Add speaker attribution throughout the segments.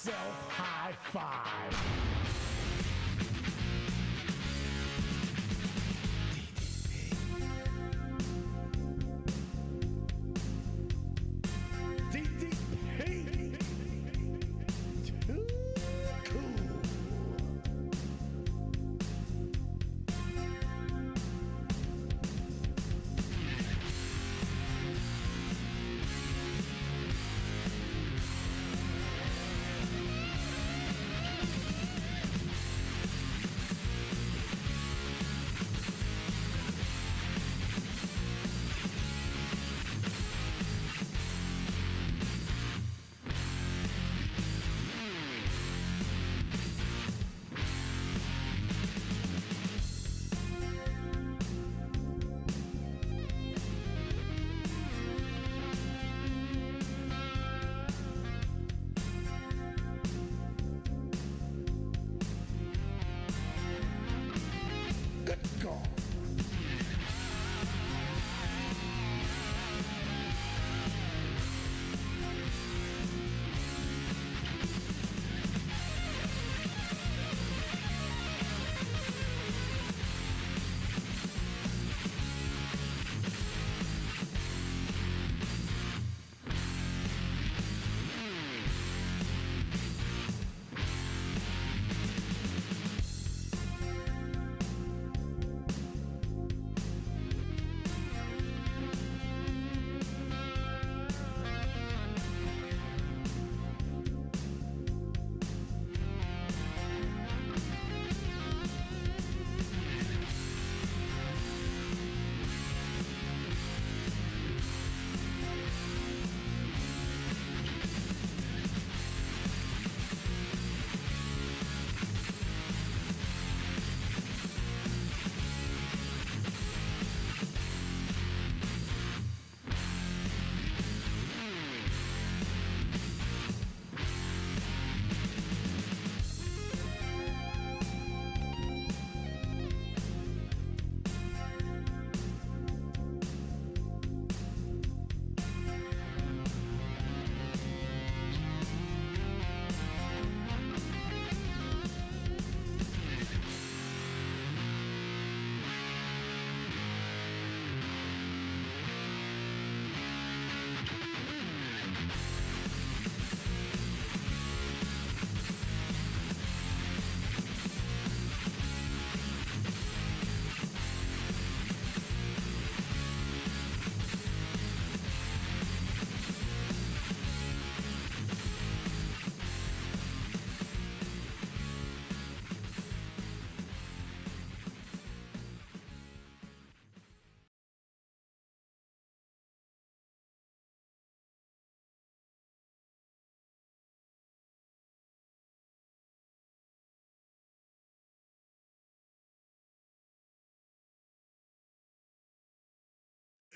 Speaker 1: yourself high five.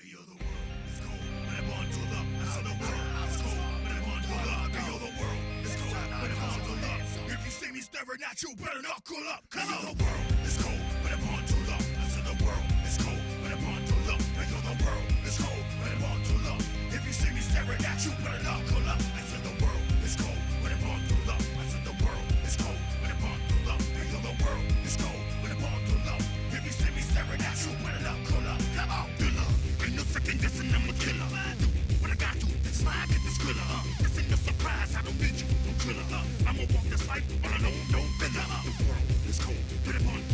Speaker 2: You're the world, it's cold, but I'm on to love. I saw the world, it's cold, but I'm on to love. You're the world, it's cold, but I'm on to love. If you see me staring at you, better not cool up. Cause you're the world, it's cold, but I'm on to love. I said the world, it's cold, but I'm on to love. You're the world, it's cold, but I'm on to love. If you see me staring at you, better not cool up. I said the world, it's cold, but I'm on to love. I said the world, it's cold, but I'm on to love. You're the world, it's cold, but I'm on to love. If you see me staring at you, better not cool up. Come on, good love. Ain't no second guessing, I'm a killer. Do what I got to, that's why I get this killer. This ain't no surprise, I don't need you, no killer. I'ma walk this life, all I know, no filler. The world is cold, but I'm on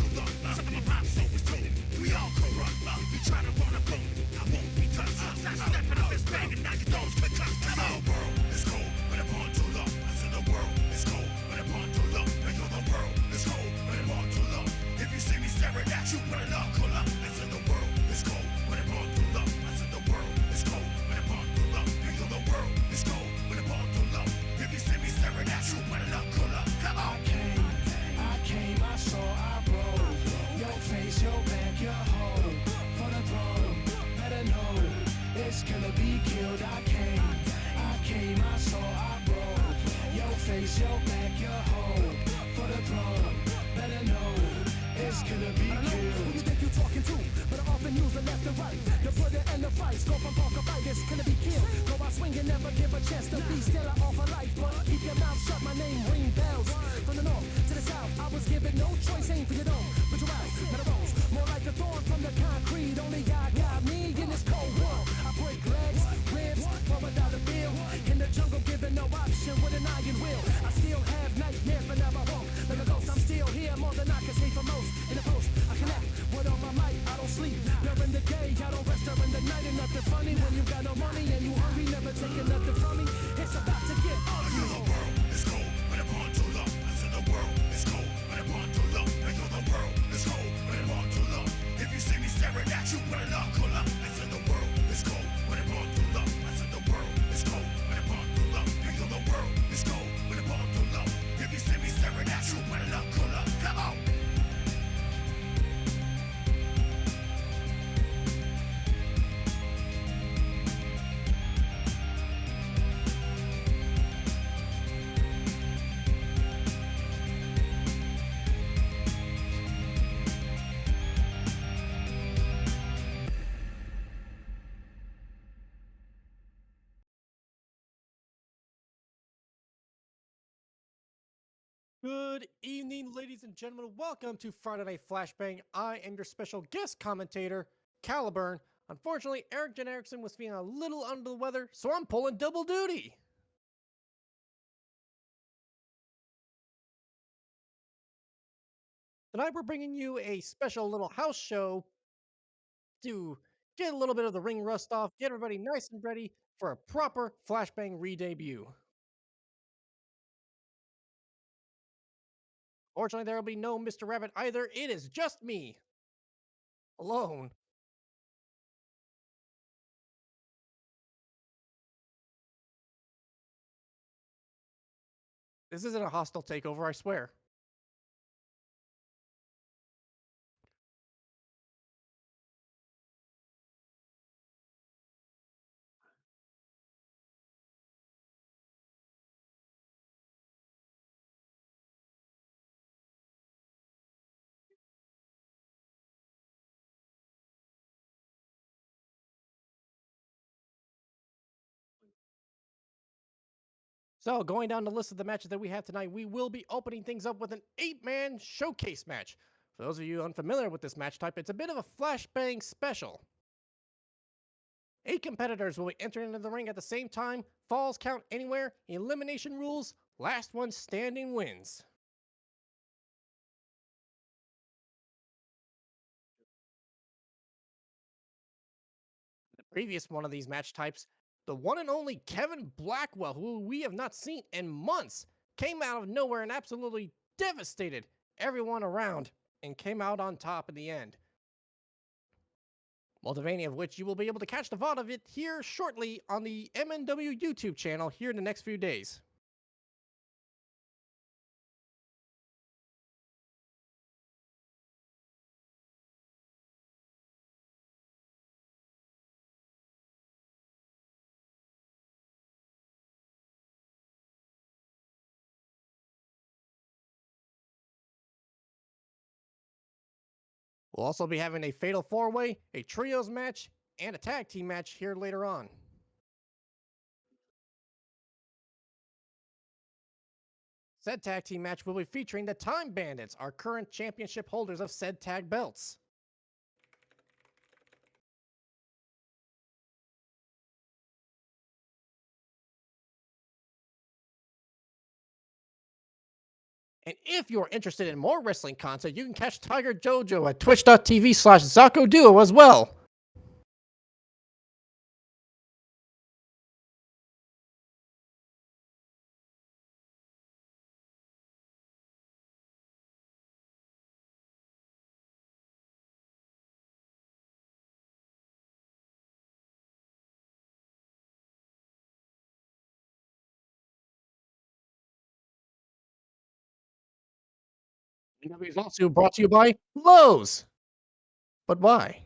Speaker 1: funny when you got no money and you hungry, never taking nothing from me. It's about to get ugly.
Speaker 2: The world is cold, but I'm on to love. I said the world is cold, but I'm on to love. I know the world is cold, but I'm on to love. If you see me staring at you, better not call up. I said the world is cold, but I'm on to love. I said the world is cold, but I'm on to love. I know the world is cold, but I'm on to love. If you see me staring at you, better not call up. Come on.
Speaker 3: Good evening, ladies and gentlemen. Welcome to Friday Night Flashbang. I am your special guest commentator, Caliburn. Unfortunately, Eric Jen Erickson was feeling a little under the weather, so I'm pulling double duty. Tonight, we're bringing you a special little house show to get a little bit of the ring rust off, get everybody nice and ready for a proper Flashbang re-debut. Fortunately, there will be no Mr. Rabbit either. It is just me, alone. This isn't a hostile takeover, I swear. So, going down the list of the matches that we have tonight, we will be opening things up with an 8-man showcase match. For those of you unfamiliar with this match type, it's a bit of a flashbang special. 8 competitors will be entering into the ring at the same time, falls count anywhere, elimination rules, last one standing wins. The previous one of these match types, the one and only Kevin Blackwell, who we have not seen in months, came out of nowhere and absolutely devastated everyone around and came out on top in the end. Multiverse, of which you will be able to catch the VOD of it here shortly on the MNW YouTube channel here in the next few days. We'll also be having a Fatal 4-Way, a Trios match, and a Tag Team match here later on. Said Tag Team match will be featuring the Time Bandits, our current championship holders of said tag belts. And if you're interested in more wrestling content, you can catch Tiger Jojo at twitch.tv/Zako Duo as well. MNW is also brought to you by Lowe's. But why?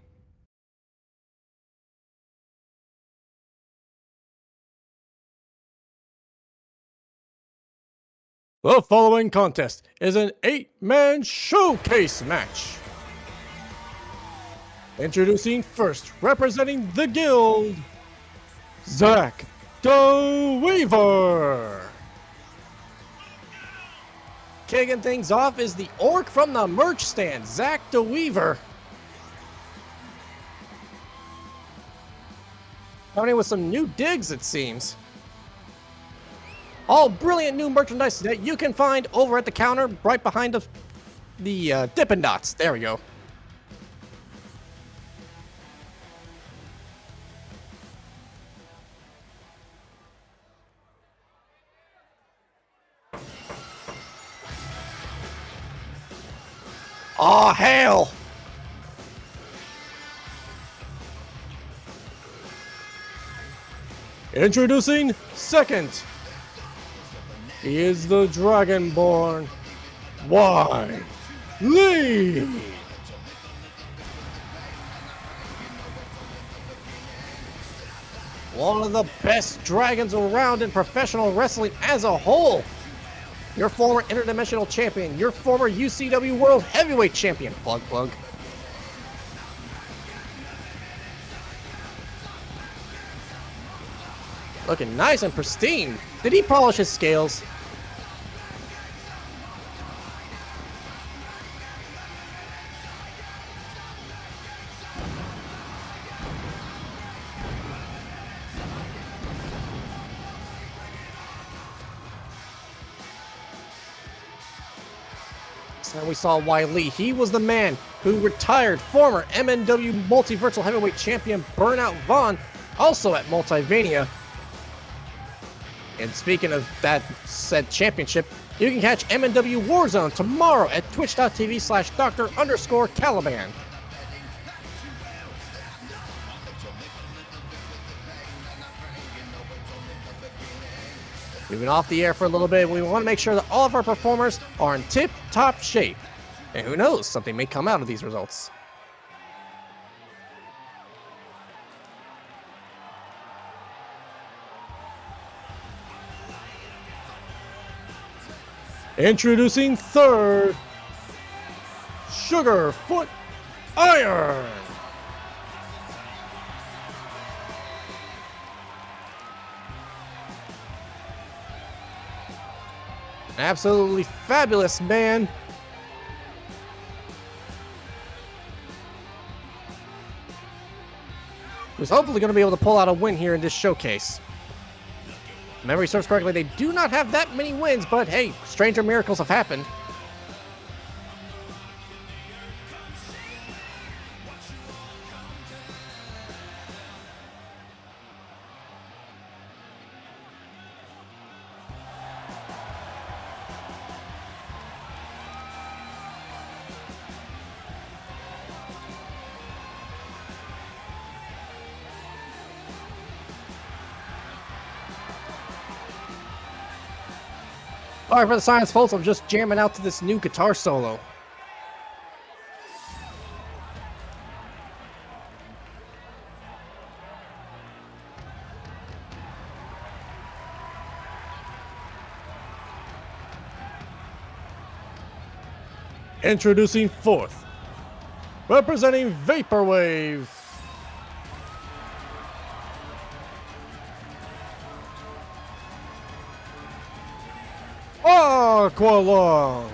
Speaker 3: The following contest is an 8-man showcase match. Introducing first, representing the guild, Zako. Kicking things off is the orc from the merch stand, Zako. Coming with some new digs, it seems. All brilliant new merchandise that you can find over at the counter right behind the Dippin' Dots. There we go. Oh, hell! Introducing second. He is the Dragonborn. Why? Lee! One of the best dragons around in professional wrestling as a whole. Your former interdimensional champion, your former UCW World Heavyweight Champion. Plug, plug. Looking nice and pristine. Did he polish his scales? And we saw Wiley. He was the man who retired former MNW Multiversal Heavyweight Champion Burnout Vaughn, also at Multivania. And speaking of that said championship, you can catch MNW Warzone tomorrow at twitch.tv/Dr_Caliban. Moving off the air for a little bit, we want to make sure that all of our performers are in tip-top shape. And who knows, something may come out of these results. Introducing third, Sugarfoot Iron. Absolutely fabulous man. Who's hopefully going to be able to pull out a win here in this showcase. If memory serves correctly, they do not have that many wins, but hey, stranger miracles have happened. Alright, for the science folks, I'm just jamming out to this new guitar solo. Introducing fourth, representing Vaporwave, Aqualung.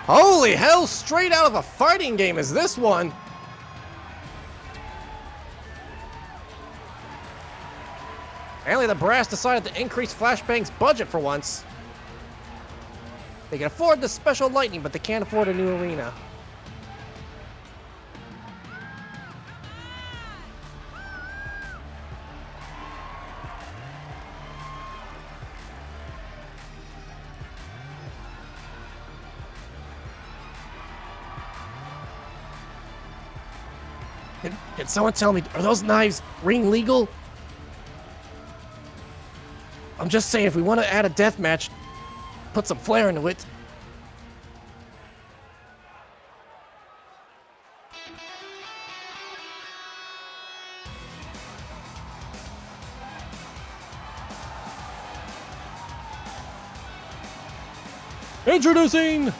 Speaker 3: Holy hell, straight out of a fighting game is this one. Apparently the brass decided to increase Flashbang's budget for once. They can afford the special lightning, but they can't afford a new arena. Can someone tell me, are those knives ring legal? I'm just saying, if we want to add a death match, put some flair into it. Introducing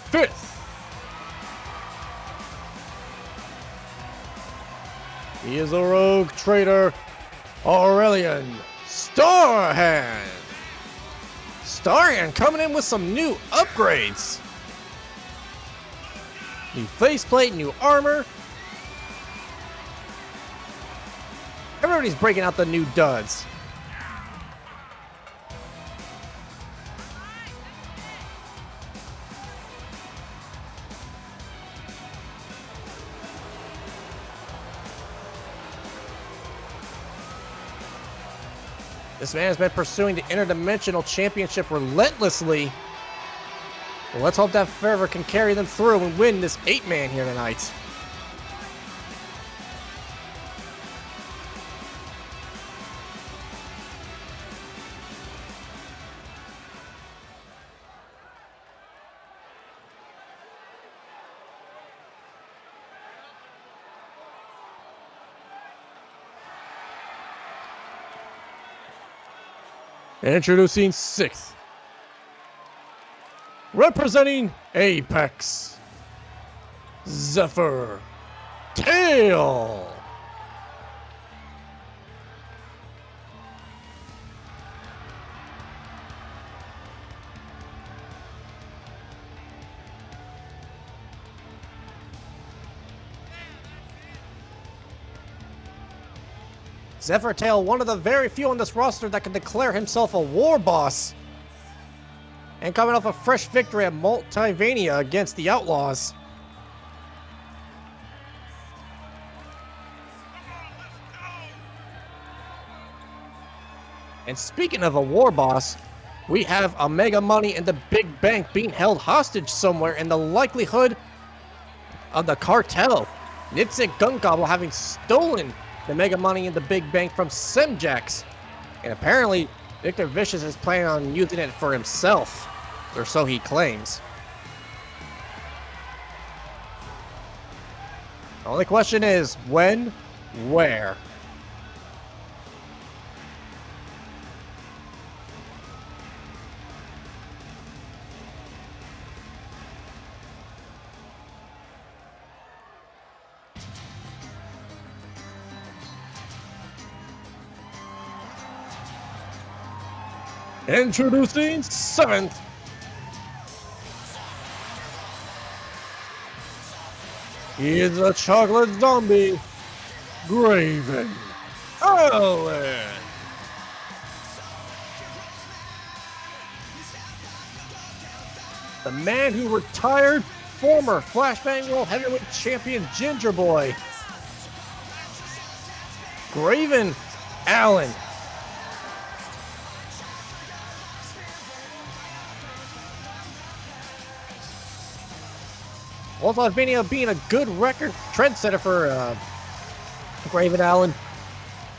Speaker 3: fifth. He is a rogue trader, Aurelian Starhand. Starhand coming in with some new upgrades. New faceplate, new armor. Everybody's breaking out the new duds. This man has been pursuing the Interdimensional Championship relentlessly. Well, let's hope that fervor can carry them through and win this 8-man here tonight. Introducing 6th. Representing Apex. Zephyr. Tail. Zephyr Tail, one of the very few on this roster that can declare himself a war boss. And coming off a fresh victory at Multiverse against the Outlaws. And speaking of a war boss, we have Omega Money and the Big Bank being held hostage somewhere in the likelihood of the cartel. Nitzik Gun Gobble having stolen the Mega Money and the Big Bank from Semjax. And apparently, Victor Vicious is planning on using it for himself. Or so he claims. The only question is, when, where? Introducing 7th. He is a chocolate zombie, Graven Allen. The man who retired former Flashbang World Heavyweight Champion Ginger Boy, Graven Allen. Multiverse being a good record trendsetter for Graven Allen,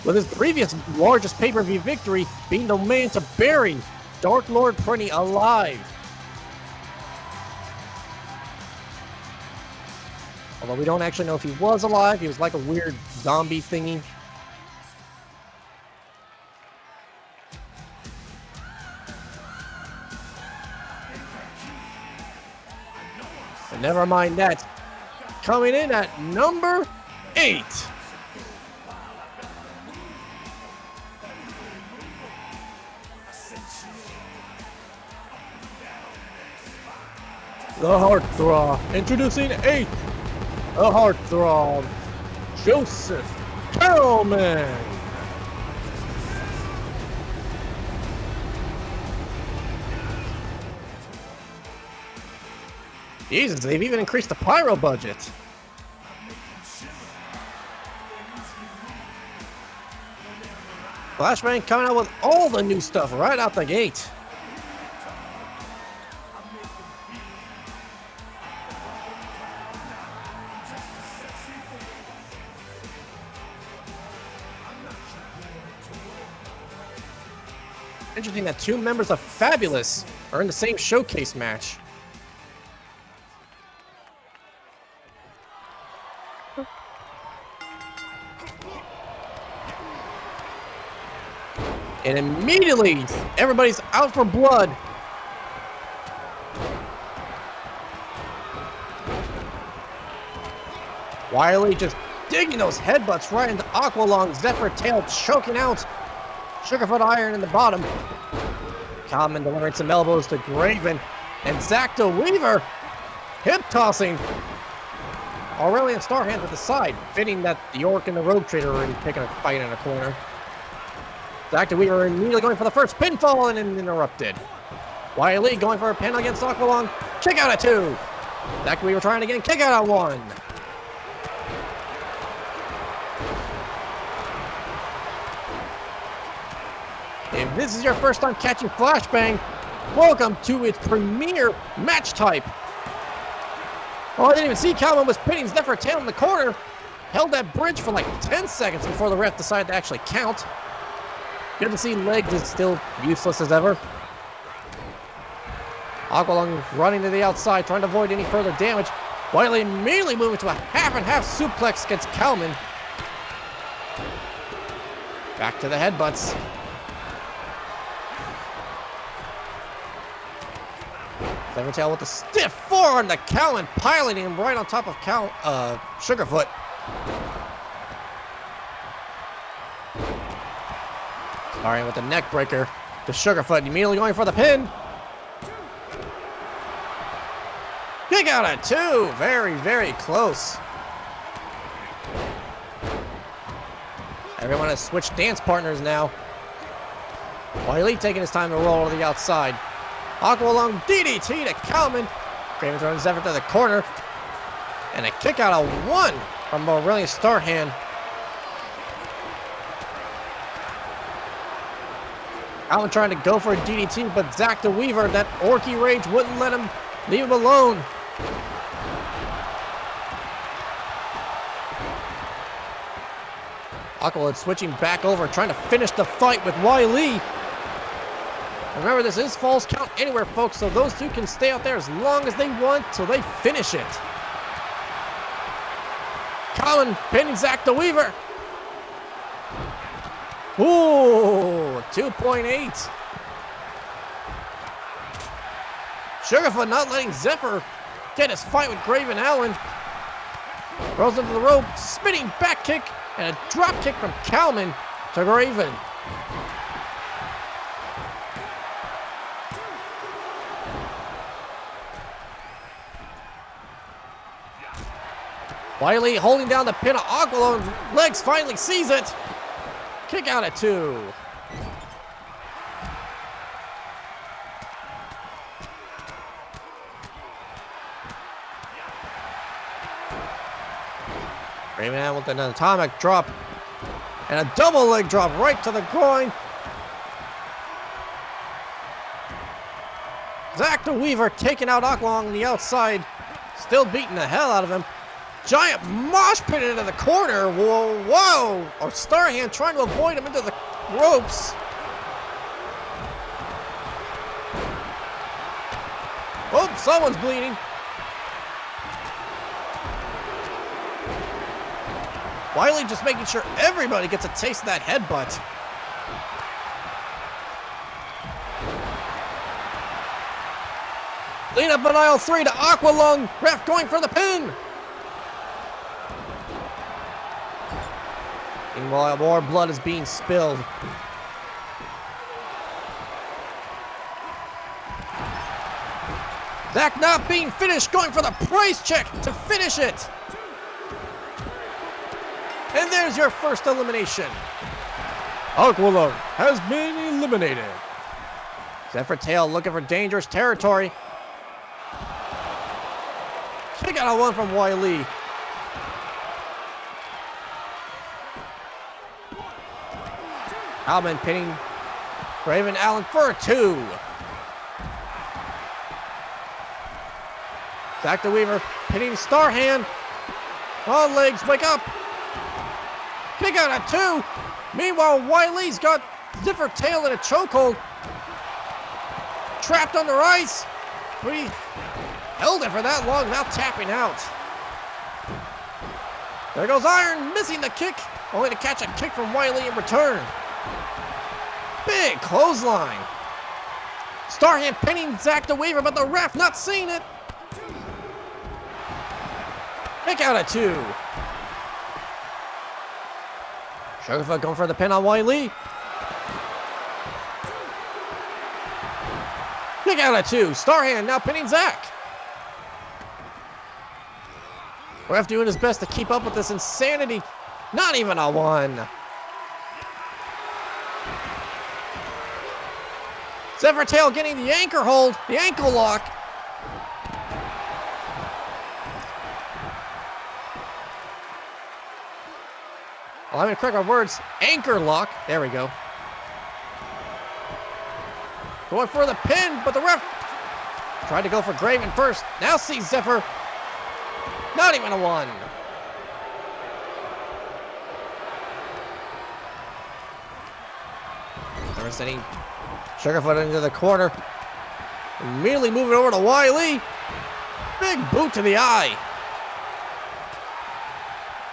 Speaker 3: with his previous largest pay-per-view victory being the man to bury Dark Lord Prinny alive. Although we don't actually know if he was alive, he was like a weird zombie thingy. But never mind that. Coming in at number 8. The Heartthrob. Introducing 8th. The Heartthrob. Joseph Carrollman. Jesus, they've even increased the pyro budget. Flashbang coming out with all the new stuff right out the gate. Interesting that 2 members of Fabulous are in the same showcase match. And immediately, everybody's out for blood. Wiley just digging those headbutts right into Aqualung. Zephyr Tail choking out Sugarfoot Iron in the bottom. Common delivering some elbows to Graven. And Zako Weaver hip tossing Aurelian Starhand to the side, fitting that the Orc and the Rogue Trader are picking a fight in a corner. Zako Weaver immediately going for the first pinfall and interrupted. Wiley going for a pin against Aqualung. Kick out at 2. Zako Weaver trying again. Kick out at 1. If this is your first time catching Flashbang, Welcome to its premier match type. Oh, I didn't even see Calvin was pinning Zephyr tail in the corner. Held that bridge for like 10 seconds before the ref decided to actually count. Good to see Legs is still useless as ever. Aqualung running to the outside, trying to avoid any further damage. Wiley immediately moving to a half-and-half suplex against Kalman. Back to the headbutts. Severtail with a stiff forearm to Kalman, piloting him right on top of Sugarfoot. Starting with the neck breaker to Sugarfoot, immediately going for the pin. Kick out at 2. Very, very close. Everyone has switched dance partners now. Wiley taking his time to roll to the outside. Aqualung DDT to Kalman. Craven throwing Zephyr to the corner. And a kick out of 1 from Aurelian Starhand. Kalman trying to go for a DDT, but Zach the Weaver, that Orky Rage, wouldn't let him leave him alone. Aqualung switching back over, trying to finish the fight with Wiley. Remember, this is Falls Count Anywhere, folks, so those two can stay out there as long as they want till they finish it. Colin pinning Zach the Weaver. Ooh, 2.8. Sugarfoot not letting Zephyr get his fight with Graven Allen. Rolls into the rope, spinning back kick, and a drop kick from Kalman to Graven. Wiley holding down the pin of Aqualung. Legs finally sees it. Kick out at 2. Raven Allen with an atomic drop. And a double leg drop right to the groin. Zach the Weaver taking out Aqualung on the outside. Still beating the hell out of him. Giant mosh pit into the corner. Whoa, whoa. Or Starhand trying to avoid him into the ropes. Oh, someone's bleeding. Wiley just making sure everybody gets a taste of that headbutt. Lean up on aisle 3 to Aqualung. Ref going for the pin. Meanwhile, more blood is being spilled. Zach not being finished, going for the price check to finish it. And there's your first elimination. Aqualung has been eliminated. Zephyr Tail looking for dangerous territory. Kick out a 1 from Wiley. Alman pinning Raven Allen for a 2. Zach the Weaver pinning Starhand. On legs, wake up. Kick out at 2. Meanwhile, Wiley's got Zephyr Tail in a chokehold. Trapped under ice. We held it for that long without tapping out. There goes Iron, missing the kick, only to catch a kick from Wiley in return. Big clothesline. Starhand pinning Zach the Weaver, but the ref not seeing it. Kick out at 2. Sugarfoot going for the pin on Wiley. Kick out at 2. Starhand now pinning Zach. Ref doing his best to keep up with this insanity. Not even a 1. Zephyr Tail getting the anchor hold, the ankle lock. Well, I'm going to correct my words. Anchor lock. There we go. going for the pin, but the ref tried to go for Graven first. Now sees Zephyr. Not even a 1. They're sending Sugarfoot into the corner. Immediately moving over to Wiley. Big boot to the eye.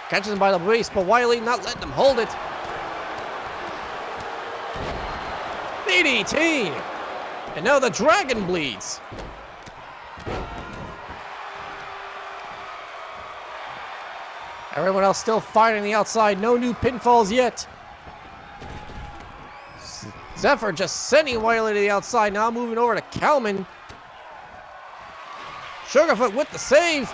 Speaker 3: Catches him by the waist, but Wiley not letting him hold it. DDT. And now the dragon bleeds. Everyone else still fighting the outside. No new pinfalls yet. Zephyr just sending Wiley to the outside. Now moving over to Kalman. Sugarfoot with the save.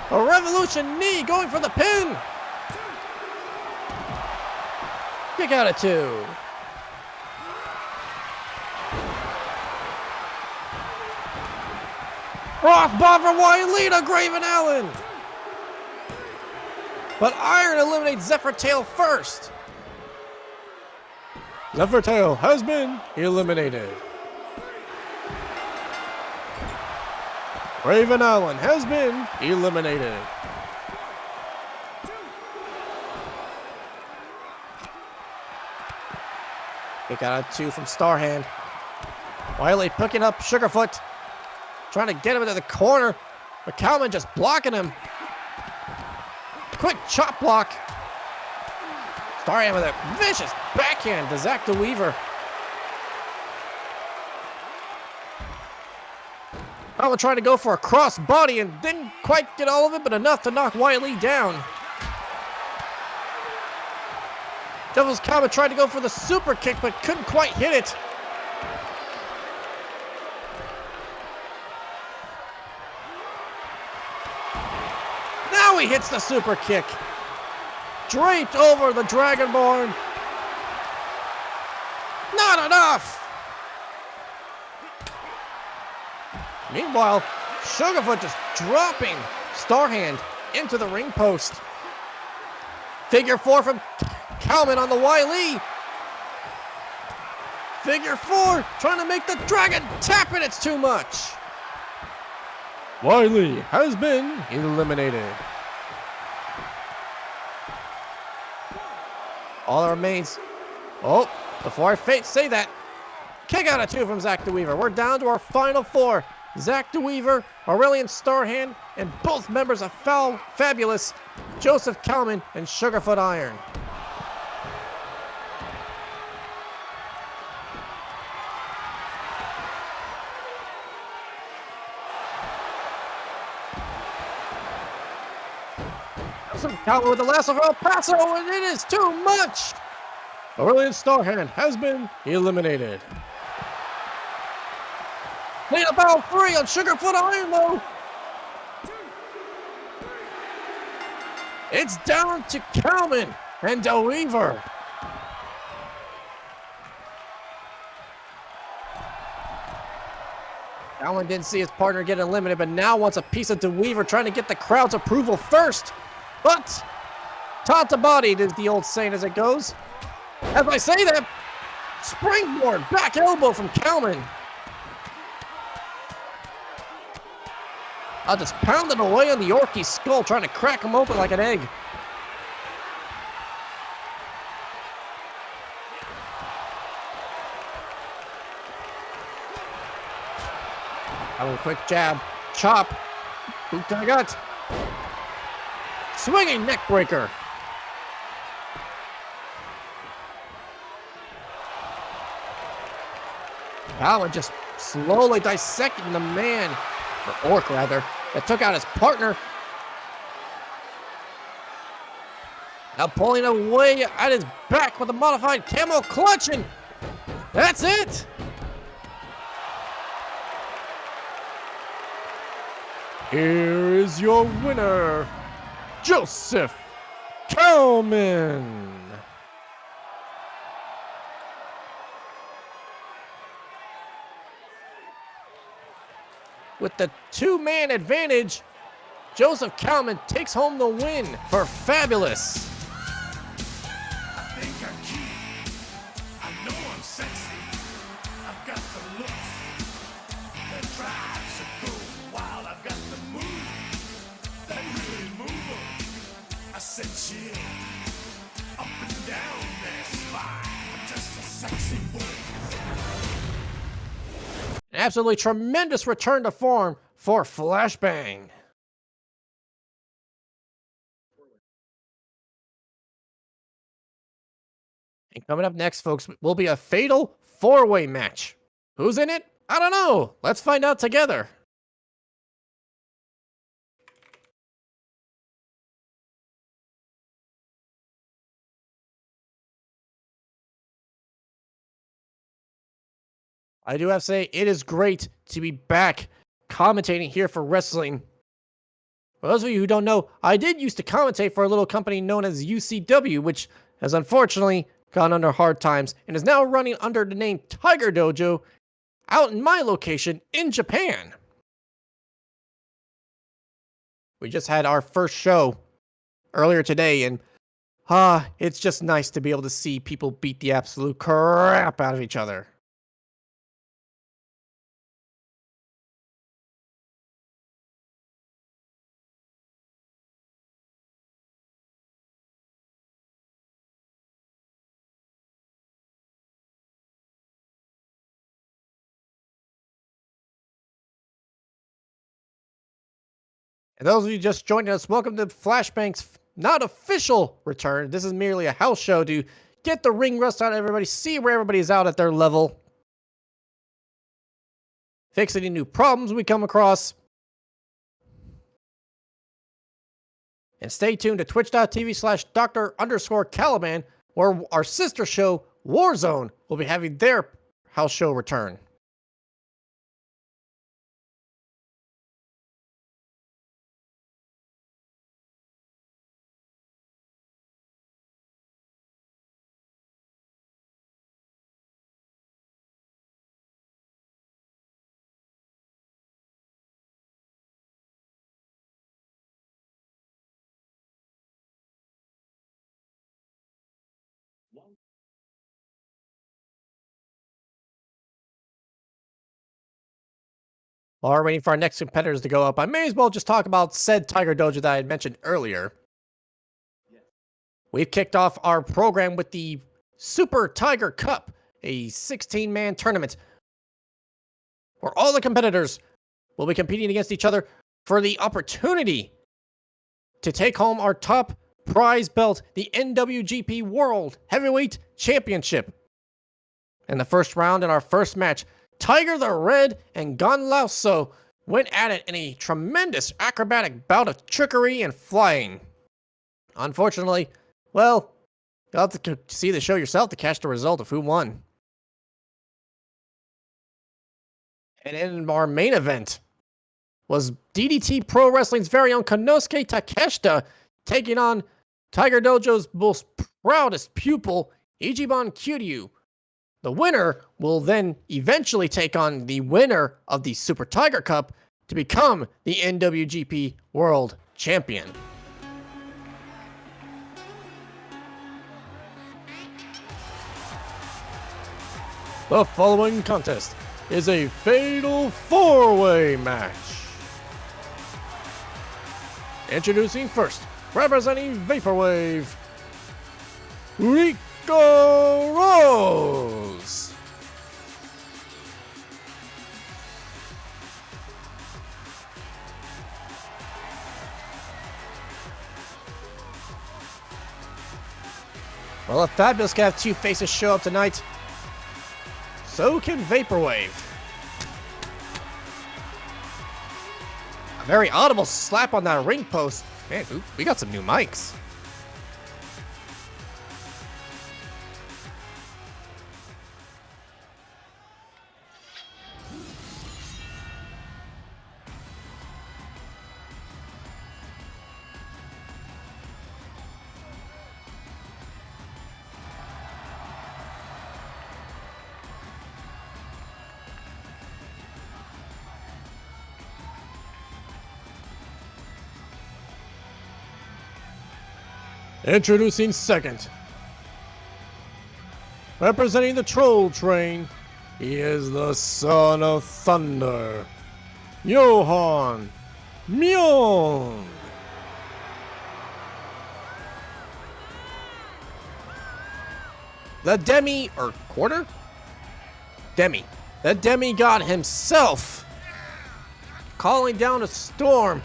Speaker 3: A Revolution knee going for the pin. Kick out at 2. Rock bomb for Wiley to Graven Allen. But Iron eliminates Zephyr Tail first. Zephyr Tail has been eliminated. Graven Allen has been eliminated. Kick out at 2 from Starhand. Wiley picking up Sugarfoot. Trying to get him into the corner. But Kalman just blocking him. Quick chop block. Starhand with a vicious backhand to Zako Duo. Kalman trying to go for a cross body and didn't quite get all of it, but enough to knock Wiley down. Devil's Kalman tried to go for the super kick, but couldn't quite hit it. Now he hits the super kick. Draped over the Dragonborn. Not enough. Meanwhile, Sugarfoot just dropping Starhand into the ring post. Figure 4 from Kalman on the Wiley. Figure 4 trying to make the dragon tap it. It's too much. Wiley has been eliminated. All that remains. Oh, before I say that, kick out at 2 from Zako Duo. We're down to our final 4. Zako Duo, Aurelian Starhand, and both members of Fabulous, Joseph Kalman and Sugarfoot Iron. Joseph Kalman with the lasso for El Paso, and it is too much! Aurelian Starhand has been eliminated. Need a battle 3 on Sugarfoot Iron though. It's down to Kalman and DeWeaver. Kalman didn't see his partner get eliminated, but now wants a piece of DeWeaver, trying to get the crowd's approval first. But Tanta-bodied is the old saying as it goes. As I say that, springboard back elbow from Kalman. I'll just pound it away on the Orky's skull, trying to crack him open like an egg. A quick jab, chop, boot to the gut. Swinging neck breaker. Kalman just slowly dissecting the man, or orc rather, that took out his partner. Now pulling away at his back with a modified camo clutch, and that's it. Here is your winner, Joseph Kalman. With the 2-man advantage, Joseph Kalman takes home the win for Fabulous.
Speaker 2: I think I'm key. I know I'm sexy. the looks, the drive so cool. Wild, I've got the moves that really move 'em. I said chill, up and down their spine. I'm just a sexy boy.
Speaker 3: An absolutely tremendous return to form for Flashbang. And coming up next, folks, will be a fatal four-way match. Who's in it? I don't know. Let's find out together. I do have to say, it is great to be back commentating here for wrestling. For those of you who don't know, I did used to commentate for a little company known as UCW, which has unfortunately gone under hard times and is now running under the name Tiger Dojo out in my location in Japan. We just had our first show earlier today, and it's just nice to be able to see people beat the absolute crap out of each other. And those of you just joining us, welcome to Flashbang's not official return. This is merely a house show to get the ring rust out of everybody, see where everybody's out at their level, fix any new problems we come across. And stay tuned to twitch.tv/Dr_Caliban, where our sister show, Warzone, will be having their house show return. While we're waiting for our next competitors to go up, I may as well just talk about said Tiger Dojo that I had mentioned earlier. We've kicked off our program with the Super Tiger Cup, a 16-man tournament where all the competitors will be competing against each other for the opportunity to take home our top prize belt, the NWGP World Heavyweight Championship. In the first round in our first match, Tiger the Red and Gon Lauso went at it in a tremendous acrobatic bout of trickery and flying. Unfortunately, well, you'll have to see the show yourself to catch the result of who won. And in our main event was DDT Pro Wrestling's very own Konosuke Takeshita taking on Tiger Dojo's most proudest pupil, Ichiban Kiryu. The winner will then eventually take on the winner of the Super Tiger Cup to become the NWGP World Champion. The following contest is a fatal four-way match. Introducing first, representing Vaporwave, Rico Rose. Well, if Fabulous can have two faces show up tonight, so can Vaporwave. A very audible slap on that ring post. Man, we got some new mics. Introducing second, representing the Troll Train, He is the son of thunder, Johan Myung. The demi, or quarter? Demi. The demigod himself, calling down a storm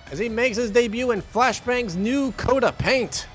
Speaker 3: as he makes his debut in Flashbang's new coat of paint.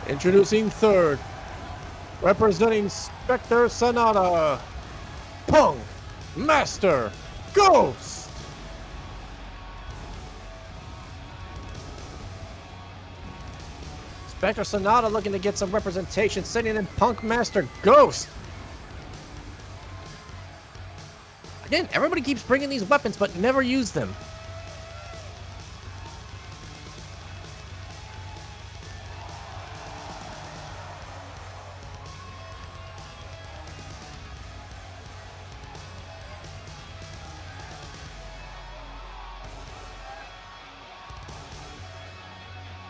Speaker 3: Introducing third, representing Spectre Sonata, Punk Master Ghost. Spectre Sonata looking to get some representation, sending in Punk Master Ghost. Again, everybody keeps bringing these weapons, but never use them.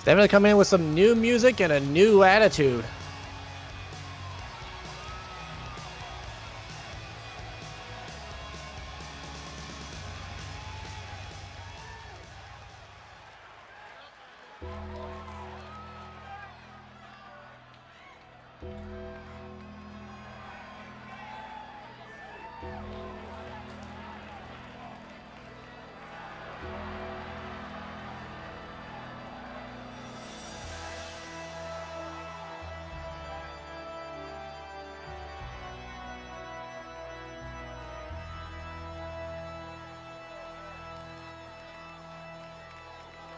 Speaker 3: Definitely come in with some new music and a new attitude.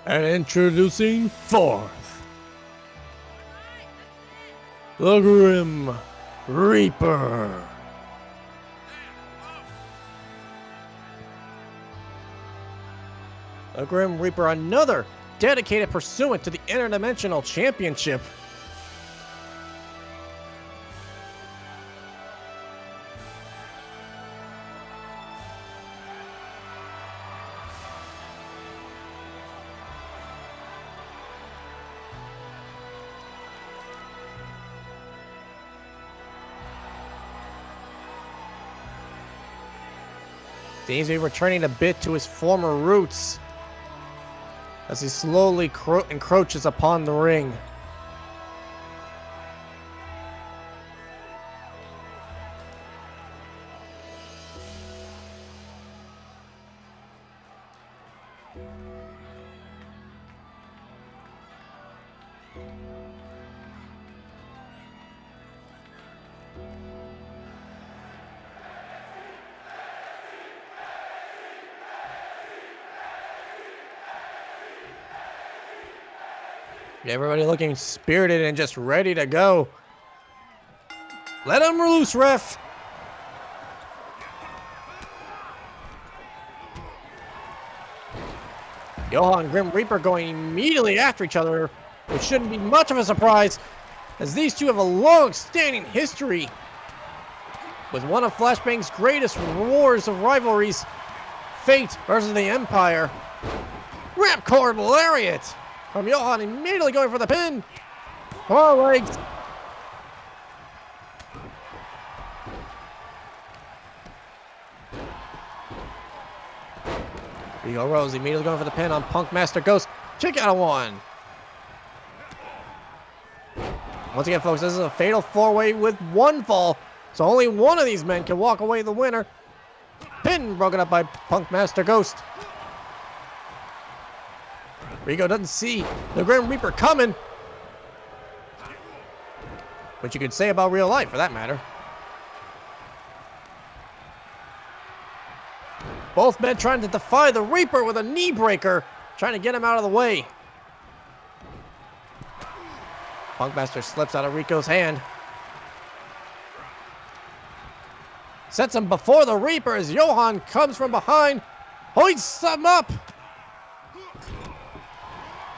Speaker 3: And introducing fourth, the Grim Reaper. The Grim Reaper, another dedicated pursuant to the Interdimensional Championship. Seems to be returning a bit to his former roots as he slowly encroaches upon the ring. Everybody looking spirited and just ready to go. Let him loose, ref. Johan and Grim Reaper going immediately after each other, which shouldn't be much of a surprise, as these two have a long-standing history with one of Flashbang's greatest wars of rivalries, Fate versus the Empire. Ripcord Lariat from Johan, immediately going for the pin. Four legs. Here you go, Rose, immediately going for the pin on Punk Master Ghost. Check out one. Once again, folks, this is a fatal four-way with one fall, so only one of these men can walk away the winner. Pin broken up by Punk Master Ghost. Rico doesn't see the Grim Reaper coming, which you could say about real life, for that matter. Both men trying to defy the Reaper with a knee breaker, trying to get him out of the way. Punkmaster slips out of Rico's hand. Sets him before the Reaper as Johan comes from behind, hoists him up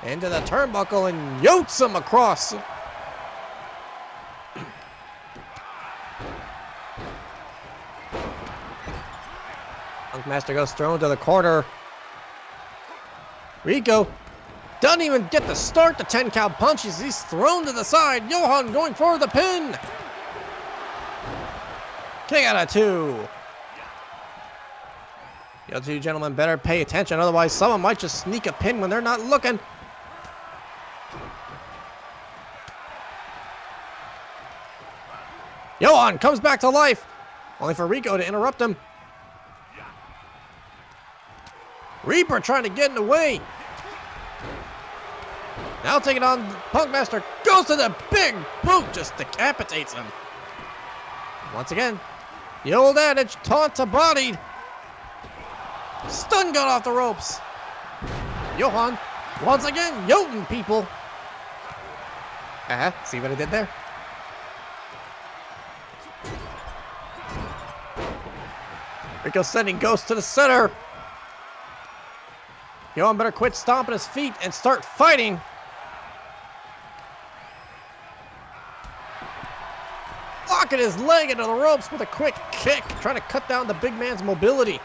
Speaker 3: into the turnbuckle and yotes him across. Punkmaster goes thrown to the corner. Rico doesn't even get to start the 10 count punches. He's thrown to the side. Johan going for the pin. Kick out of 2. You two gentlemen better pay attention, otherwise someone might just sneak a pin when they're not looking. Johan comes back to life, only for Rico to interrupt him. Reaper trying to get in the way. Now taking on Punkmaster, goes to the big boot, just decapitates him. Once again, the old adage, taunt to bodied. Stun gun off the ropes. Johan, once again, yoting people. See what I did there? Rico sending Ghost to the center. Johan better quit stomping his feet and start fighting. Locking his leg into the ropes with a quick kick, trying to cut down the big man's mobility.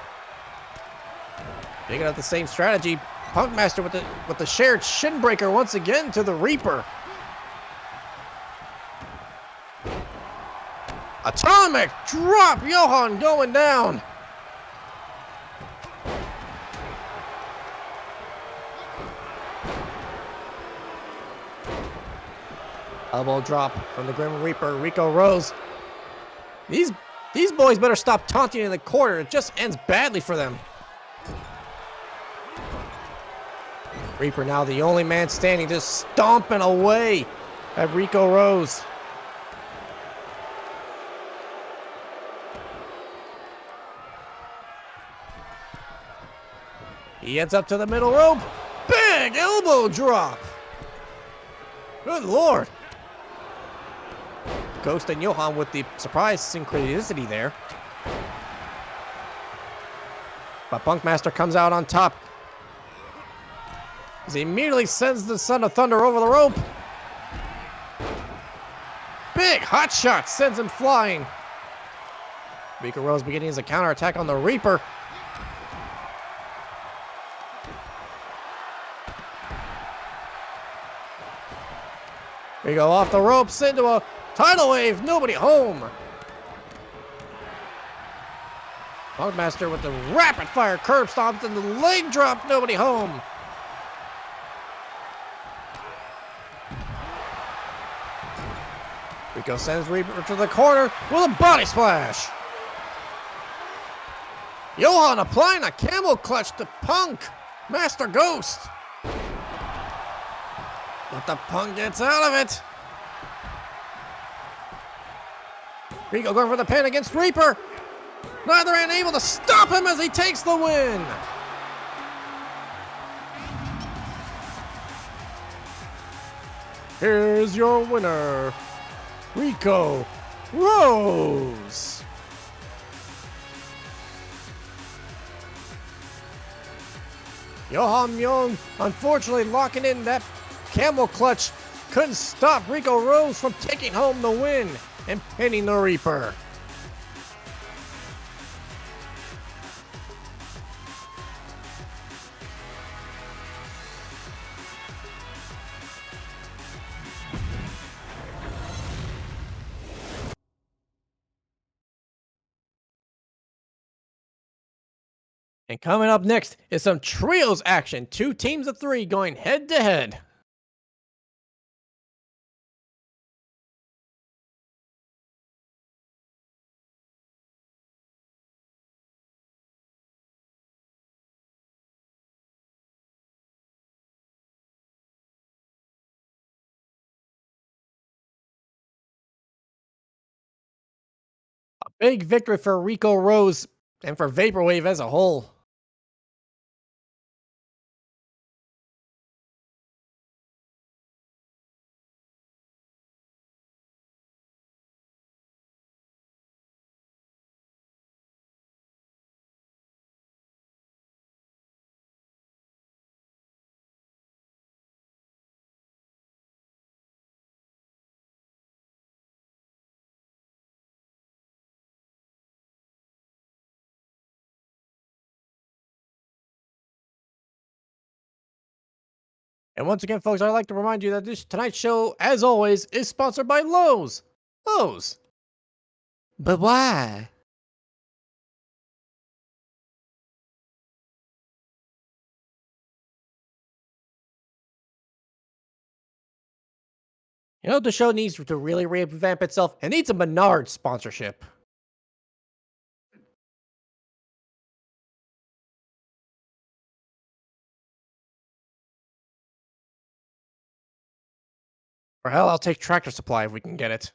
Speaker 3: Picking up the same strategy, Punkmaster with the shared shin breaker once again to the Reaper. Atomic drop, Johan going down. Elbow drop from the Grim Reaper. Rico Rose. These boys better stop taunting in the corner. It just ends badly for them. Reaper now the only man standing, just stomping away at Rico Rose. He heads up to the middle rope. Big elbow drop. Good Lord. Ghost and Johan with the surprise synchronicity there. But Punkmaster comes out on top as he immediately sends the Son of Thunder over the rope. Big hot shot sends him flying. Rico Rose beginning his counterattack on the Reaper. We go off the ropes into a tidal wave, nobody home. Punkmaster with the rapid fire curb stomps and the leg drop, nobody home. Rico sends Reaper to the corner with a body splash. Johan applying a camel clutch to Punk. Master Ghost. But the Punk gets out of it. Rico going for the pin against Reaper. Neither man able to stop him as he takes the win. Here's your winner, Rico Rose. Johan Myung unfortunately locking in that camel clutch couldn't stop Rico Rose from taking home the win and pinning the Reaper. And coming up next is some trios action. 2 teams of 3 going head to head. A big victory for Rico Rose and for Vaporwave as a whole. And once again, folks, I'd like to remind you that tonight's show, as always, is sponsored by Lowe's. Lowe's. But why? You know, the show needs to really revamp itself. It needs a Menard sponsorship. Or hell, I'll take Tractor Supply if we can get it.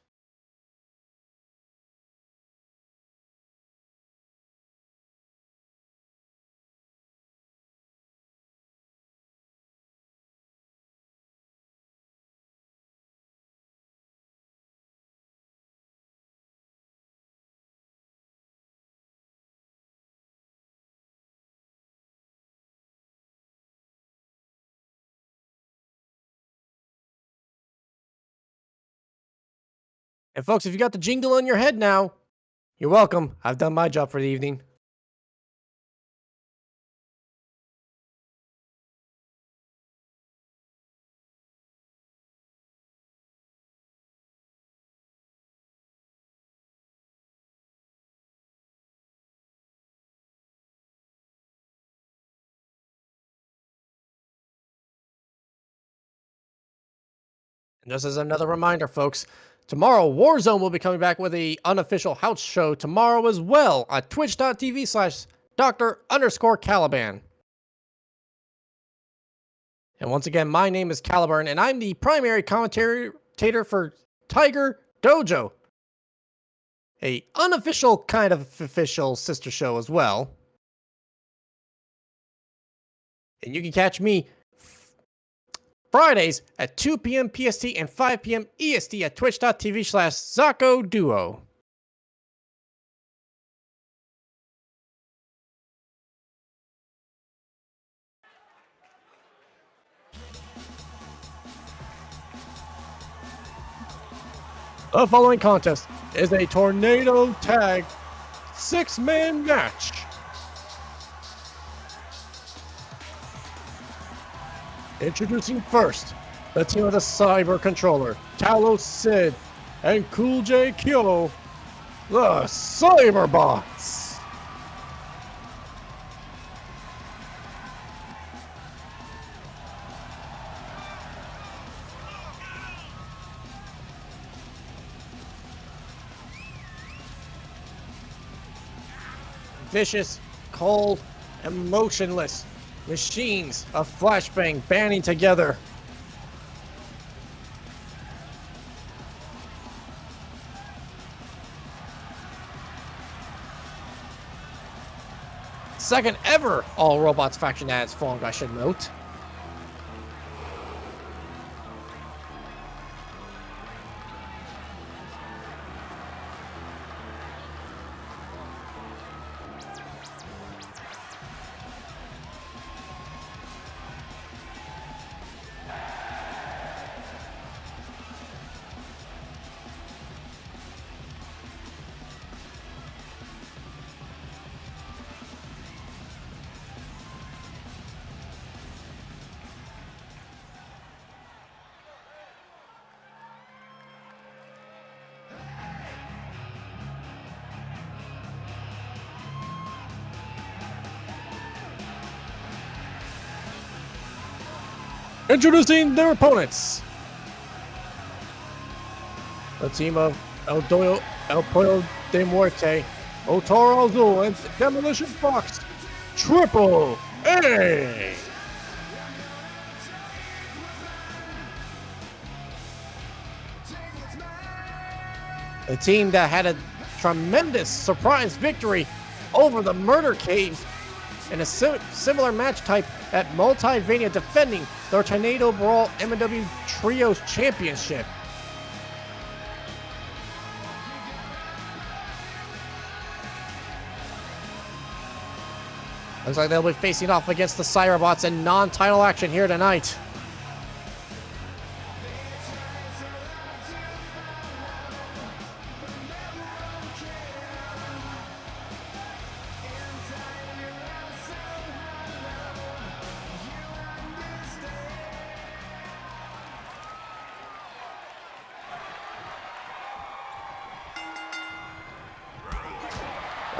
Speaker 3: And folks, if you got the jingle in your head now, you're welcome. I've done my job for the evening. And just as another reminder, folks, tomorrow Warzone will be coming back with a unofficial house show tomorrow as well on twitch.tv/Dr_Caliban. And once again, my name is Caliburn, and I'm the primary commentator for Tiger Dojo, a unofficial kind of official sister show as well. And you can catch me Fridays at 2 p.m. PST and 5 p.m. EST at twitch.tv/Zako Duo. The following contest is a tornado tag 6-man match. Introducing first, the team of the Cyber Controller, Talos Sid, and Cool J Kyo, the Cyberbots. Vicious, cold, and motionless machines of Flashbang banding together. Second ever All Robots faction that has formed, I should note. Introducing their opponents. The team of El Pollo de Muerte, Otoro Azul, and Demolition Fox, Triple A. A team that had a tremendous surprise victory over the Murder Cave in a similar match type at Multivania, defending their Tornado Brawl MNW Trios Championship. Looks like they'll be facing off against the Cyberbots in non-title action here tonight.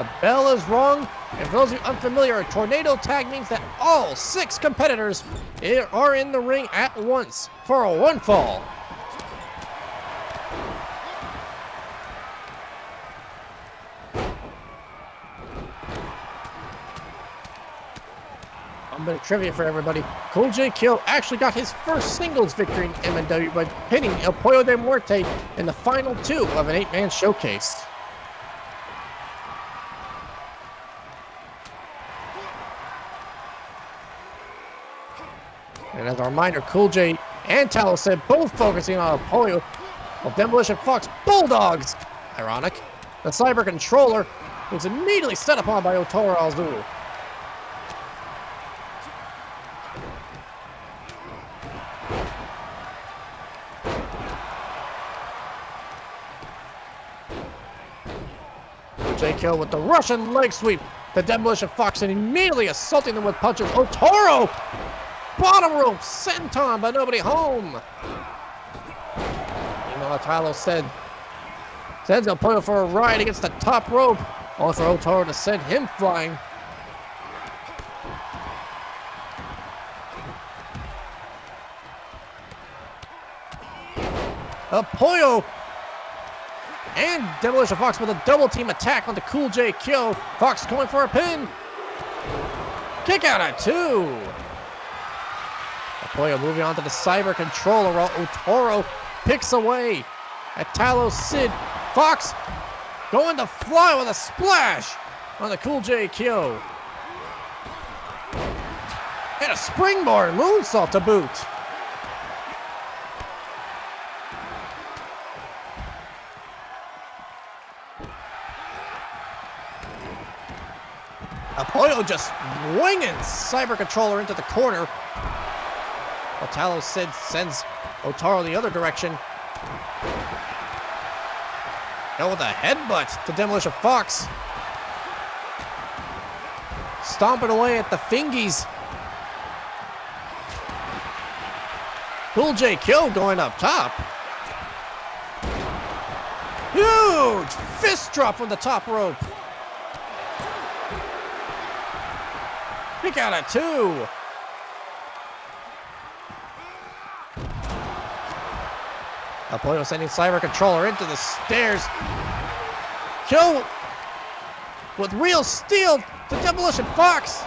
Speaker 3: The bell is rung, and for those of you unfamiliar, a tornado tag means that all 6 competitors are in the ring at once for a 1 fall. A bit of trivia for everybody. Cool J Kill actually got his first singles victory in MNW by pinning El Pollo de Muerte in the final 2 of an 8-man showcase. And as a reminder, Cool J and Talos said both focusing on El Pollo, while Demolition Fox Bulldogs, ironic, the cyber controller, was immediately set upon by Otoro Azul. J-Kill with the Russian leg sweep. The Demolition Fox and immediately assaulting them with punches. Otoro! Bottom rope, senton, but nobody home. You know, Tylo said, sends El Pollo for a ride against the top rope. Only for Otoro to send him flying. El Pollo and Demolition Fox with a double team attack on the Cool J Kill. Fox going for a pin. Kick out at 2. El Pollo moving on to the cyber controller while Otoro picks away at Talos Sid. Fox going to fly with a splash on the Cool J Kill. And a springboard moonsault to boot. El Pollo just winging cyber controller into the corner. While Talos Sid sends Otaro the other direction. Go with a headbutt to Demolition Fox. Stomping away at the fingies. Cool J Kill going up top. Huge fist drop from the top rope. Kick out at 2. El Pollo sending cyber controller into the stairs. Kill with real steel to Demolition Fox.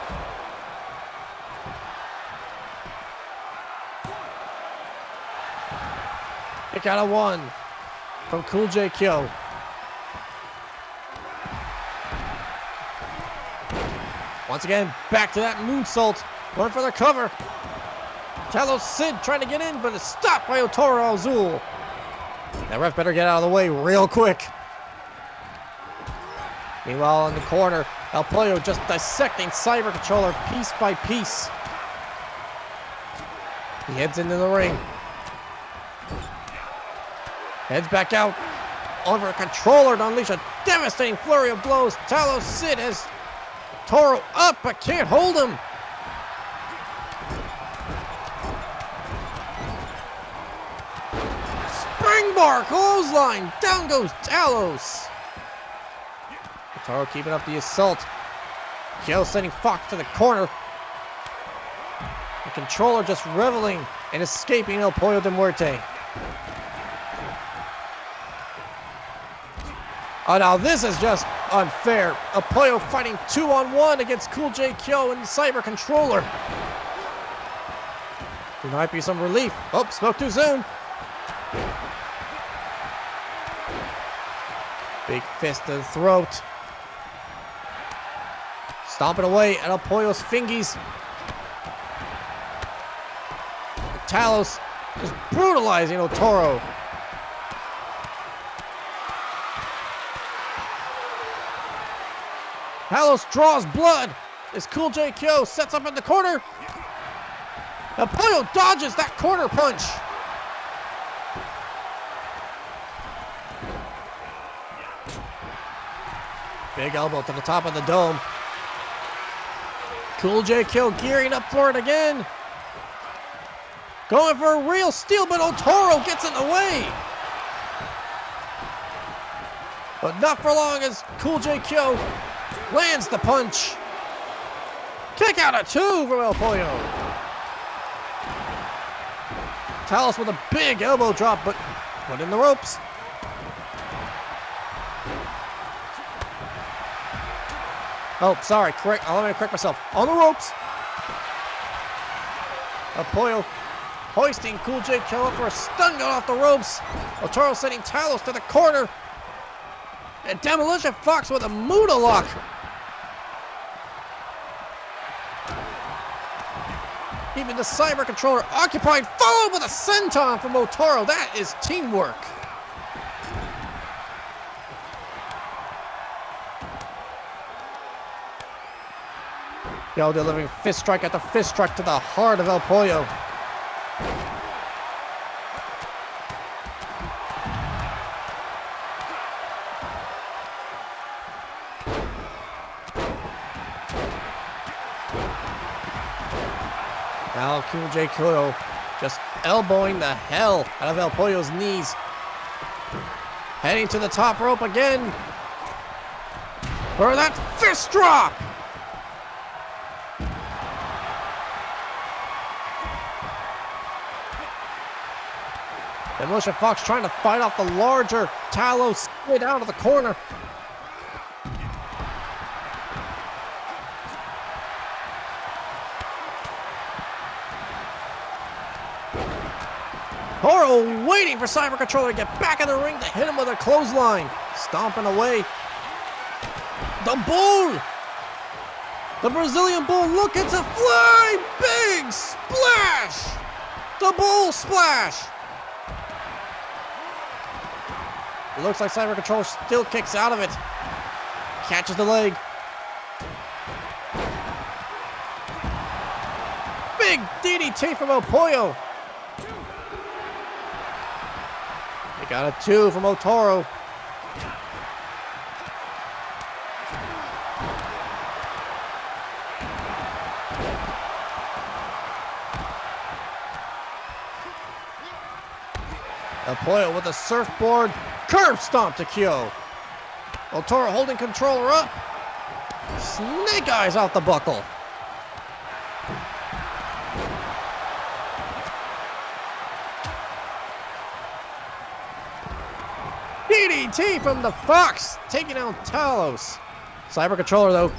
Speaker 3: Kick out of 1 from Cool J Kill. Once again, back to that moonsault. Going for the cover. Talos Sid trying to get in, but it's stopped by Otoro Azul. That ref better get out of the way real quick. Meanwhile, in the corner, El Pollo just dissecting cyber controller piece by piece. He heads into the ring. Heads back out. Over a controller to unleash a devastating flurry of blows. Talos Sid has Toro up, but can't hold him. Springbar clothesline. Down goes Talos. Toro keeping up the assault. Kill sending Fox to the corner. The controller just reveling and escaping El Pollo de Muerte. Oh, now this is just unfair. El Pollo fighting 2-on-1 against Cool J Kyo and the cyber controller. There might be some relief. Oh, spoke too soon. Big fist to the throat. Stomping away at El Pollo's fingies. Talos is brutalizing Otoro. Talos draws blood as Cool J Kyo sets up in the corner. El Pollo dodges that corner punch. Big elbow to the top of the dome. Cool J Kyo gearing up for it again. Going for a real steal, but Otoro gets in the way. But not for long as Cool J Kyo Lands the punch. Kick out at 2 from El Pollo. Talos with a big elbow drop, but put in the ropes. Oh, sorry. Correct. Let me correct myself. On the ropes. El Pollo hoisting Cool J Killer for a stun gun off the ropes. Otaro sending Talos to the corner. And Demolition Fox with a Muda lock. Even the Cyber Controller occupied, followed with a senton from Otaro. That is teamwork. Yo, delivering fist strike after fist strike to the heart of El Pollo. Now Cool J Killer just elbowing the hell out of El Pollo's knees. Heading to the top rope again for that fist drop. Demolition Fox trying to fight off the larger Talos slid out of the corner. Toro waiting for Cyber Controller to get back in the ring to hit him with a clothesline. Stomping away. The Bull! The Brazilian Bull looking to fly! Big splash! The Bull splash! It looks like Cyber Controller still kicks out of it. Catches the leg. Big DDT from El Pollo. They got a 2 from Otaro. El Pollo with a surfboard curb stomp to Kyo. Otaro holding controller up. Snake eyes out the buckle. DDT from the Fox, taking out Talos. Cyber Controller, though,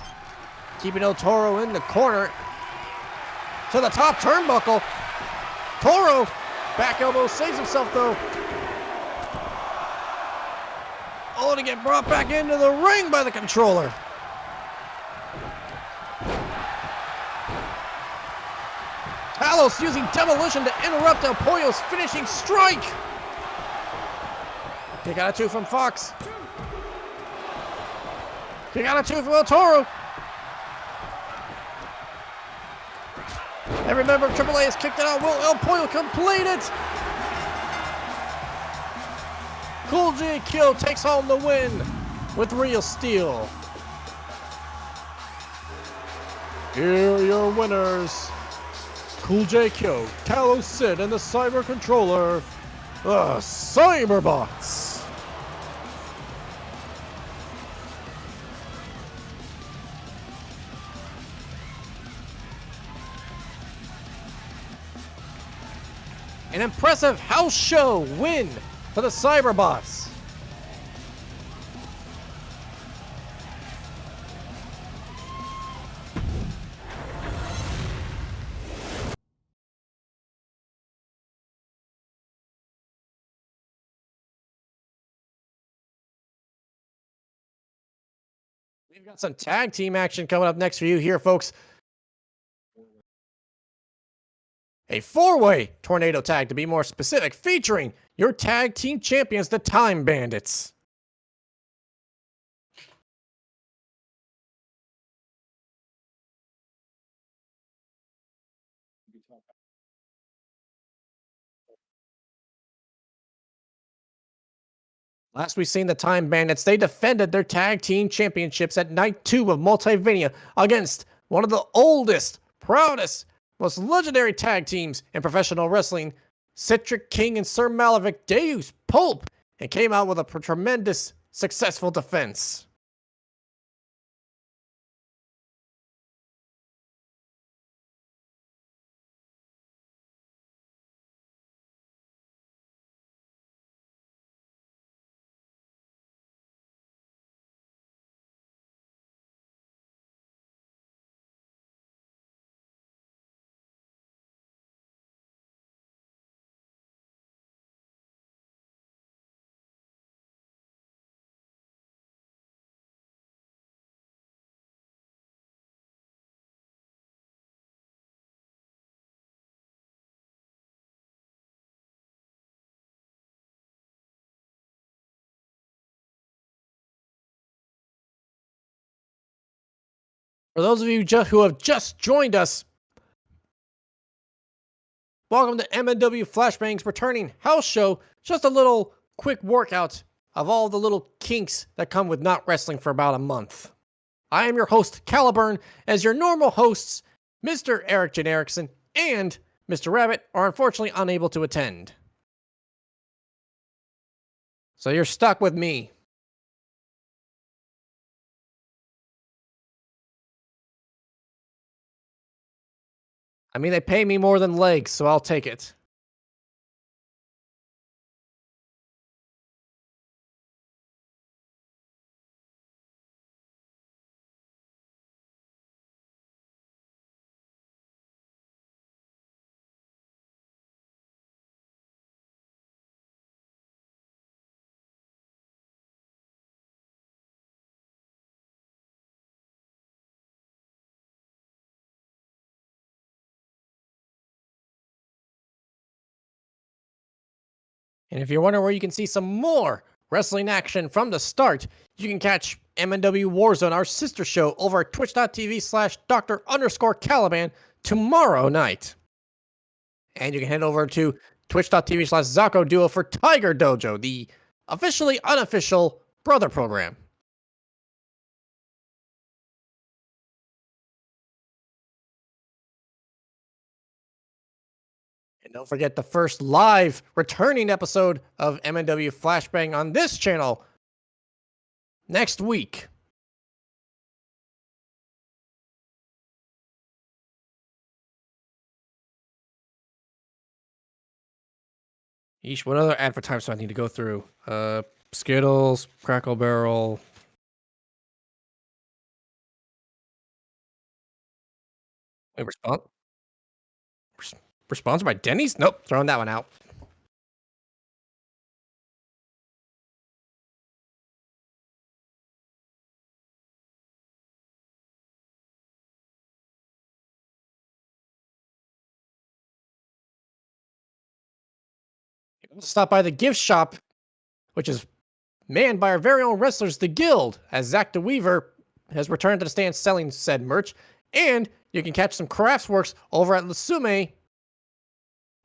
Speaker 3: keeping Otaro in the corner. To the top turnbuckle. Toro, back elbow, saves himself, though. Only to get brought back into the ring by the Controller. Talos using Demolition to interrupt El Pollo's finishing strike. Kick out a 2 from Fox. Kick out a 2 from Otaro. Every member of AAA has kicked it out. Will El Pollo complete it? Cool J Kyo takes home the win with Real Steel. Here are your winners. Cool J Kyo, Talos Sid, and the Cyber Controller, the Cyberbots. An impressive house show win for the Cyberbots. We've got some tag team action coming up next for you here, folks. A 4-way tornado tag, to be more specific, featuring your tag team champions, the Time Bandits. Last we've seen the Time Bandits, they defended their tag team championships at Night 2 of Multiverse against one of the oldest, proudest, most legendary tag teams in professional wrestling, Citric King and Sir Malavik Deus Pulp, and came out with a tremendous, successful defense. For those of you who have just joined us, welcome to MNW Flashbang's returning house show. Just a little quick workout of all the little kinks that come with not wrestling for about a month. I am your host, Caliburn, as your normal hosts, Mr. Eric Jan Erickson and Mr. Rabbit are unfortunately unable to attend. So you're stuck with me. I mean, they pay me more than legs, so I'll take it. And if you're wondering where you can see some more wrestling action from the start, you can catch MNW Warzone, our sister show, over at twitch.tv/Dr_Caliban tomorrow night. And you can head over to twitch.tv/Zako Duo for Tiger Dojo, the officially unofficial brother program. And don't forget the first live returning episode of MNW Flashbang on this channel next week. Eesh, what other advertisements do I need to go through? Skittles, Crackle Barrel. Wait, sponsored by Denny's? Nope, throwing that one out. Stop by the gift shop, which is manned by our very own wrestlers, the Guild, as Zach the Weaver has returned to the stand selling said merch. And you can catch some Craftsworks over at Lasume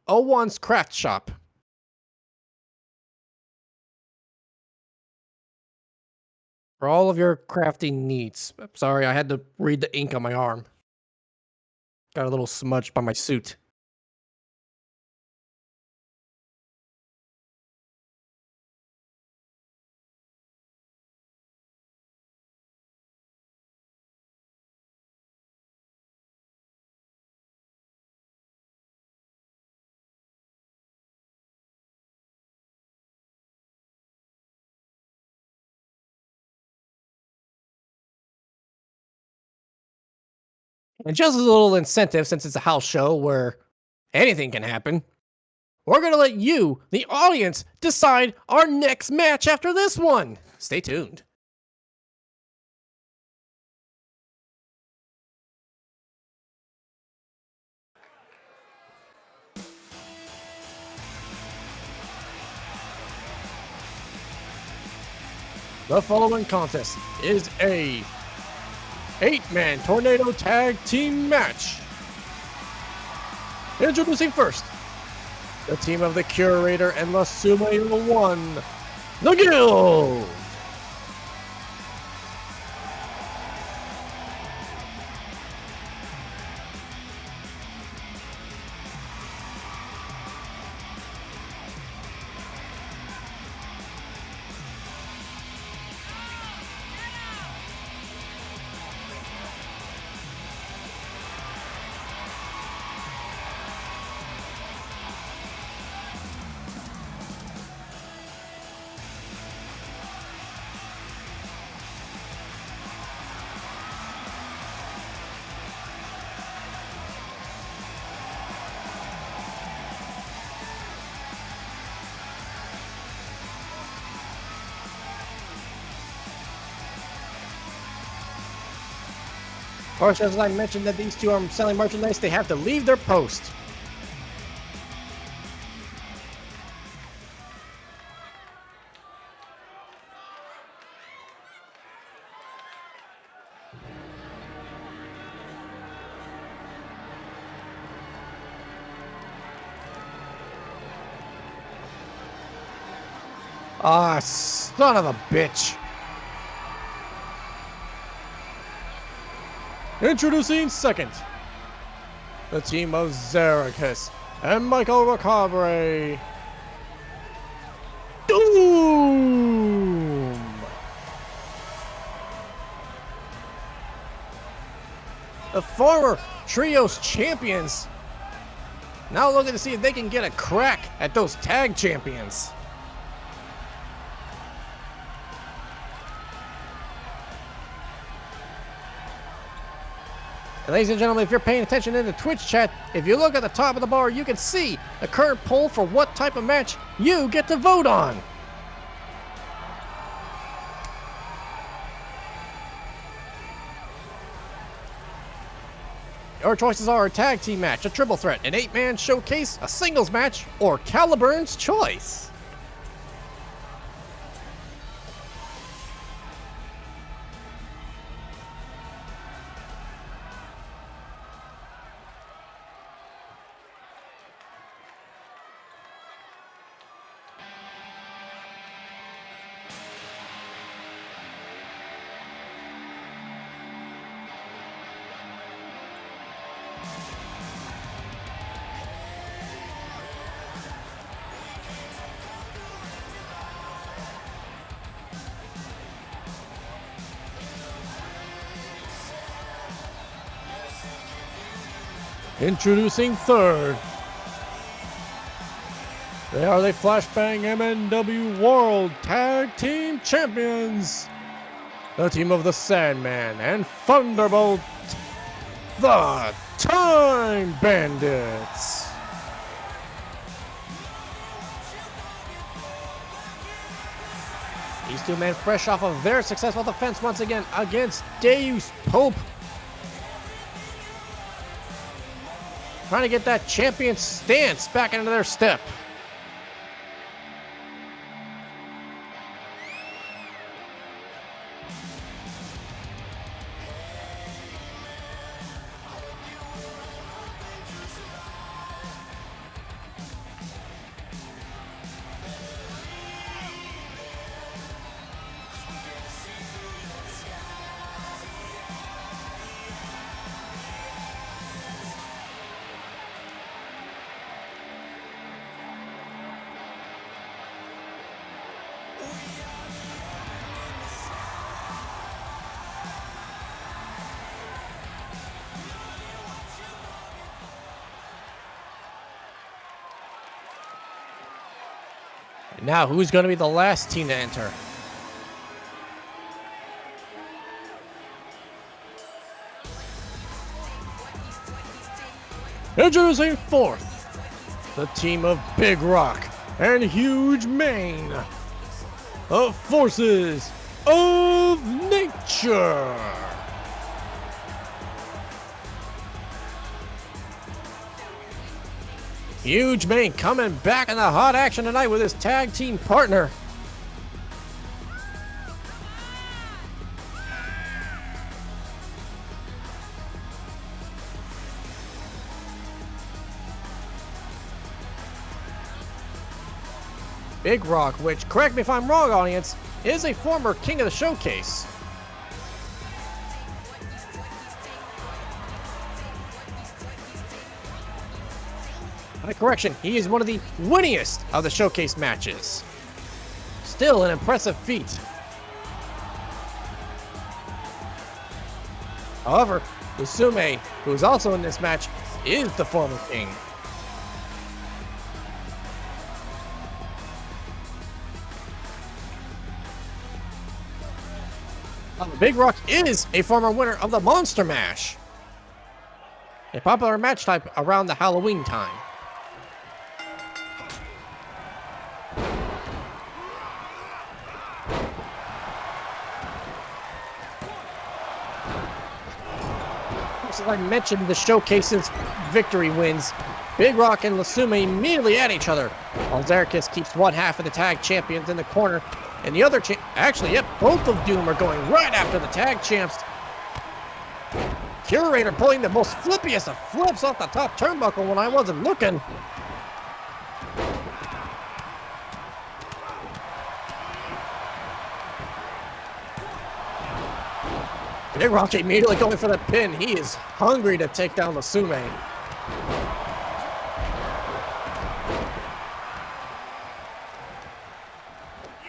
Speaker 3: 01's Craft Shop. For all of your crafting needs. Sorry, I had to read the ink on my arm. Got a little smudged by my suit. And just as a little incentive, since it's a house show where anything can happen, we're going to let you, the audience, decide our next match after this one. Stay tuned. The following contest is a 8-man tornado tag team match. Introducing first, the team of the Curator and Lasume 01, the Guild. Of course, as I mentioned that these two are selling merchandise, they have to leave their post. Ah, son of a bitch. Introducing second, the team of Zeracus and Michael Macabre. Doom! The former Trios champions now looking to see if they can get a crack at those tag champions. And ladies and gentlemen, if you're paying attention in the Twitch chat, if you look at the top of the bar, you can see the current poll for what type of match you get to vote on. Your choices are a tag team match, a triple threat, an 8-man showcase, a singles match, or Caliburn's choice. Introducing third. They are the Flashbang MNW World Tag Team Champions. The team of the Sandman and Thunderbolt, the Time Bandits. These two men fresh off of their successful defense once again against Deus Pope. Trying to get that champion stance back into their step. Now, who's going to be the last team to enter? Introducing fourth, the team of Big Rock and Huge Mane, the Forces of Nature. Huge Mane coming back in the hot action tonight with his tag team partner. Big Rock, which, correct me if I'm wrong, audience, is a former King of the Showcase. Correction, he is one of the winningest of the showcase matches. Still an impressive feat. However, Musume, who is also in this match, is the former king. Big Rock is a former winner of the Monster Mash, a popular match type around the Halloween time. As I mentioned, the showcase's victory wins. Big Rock and Lasume immediately at each other, while Zeracus keeps one half of the tag champions in the corner, and the other actually, yep, both of Doom are going right after the tag champs. Curator pulling the most flippiest of flips off the top turnbuckle when I wasn't looking. Big Rock immediately going for the pin. He is hungry to take down Lasume.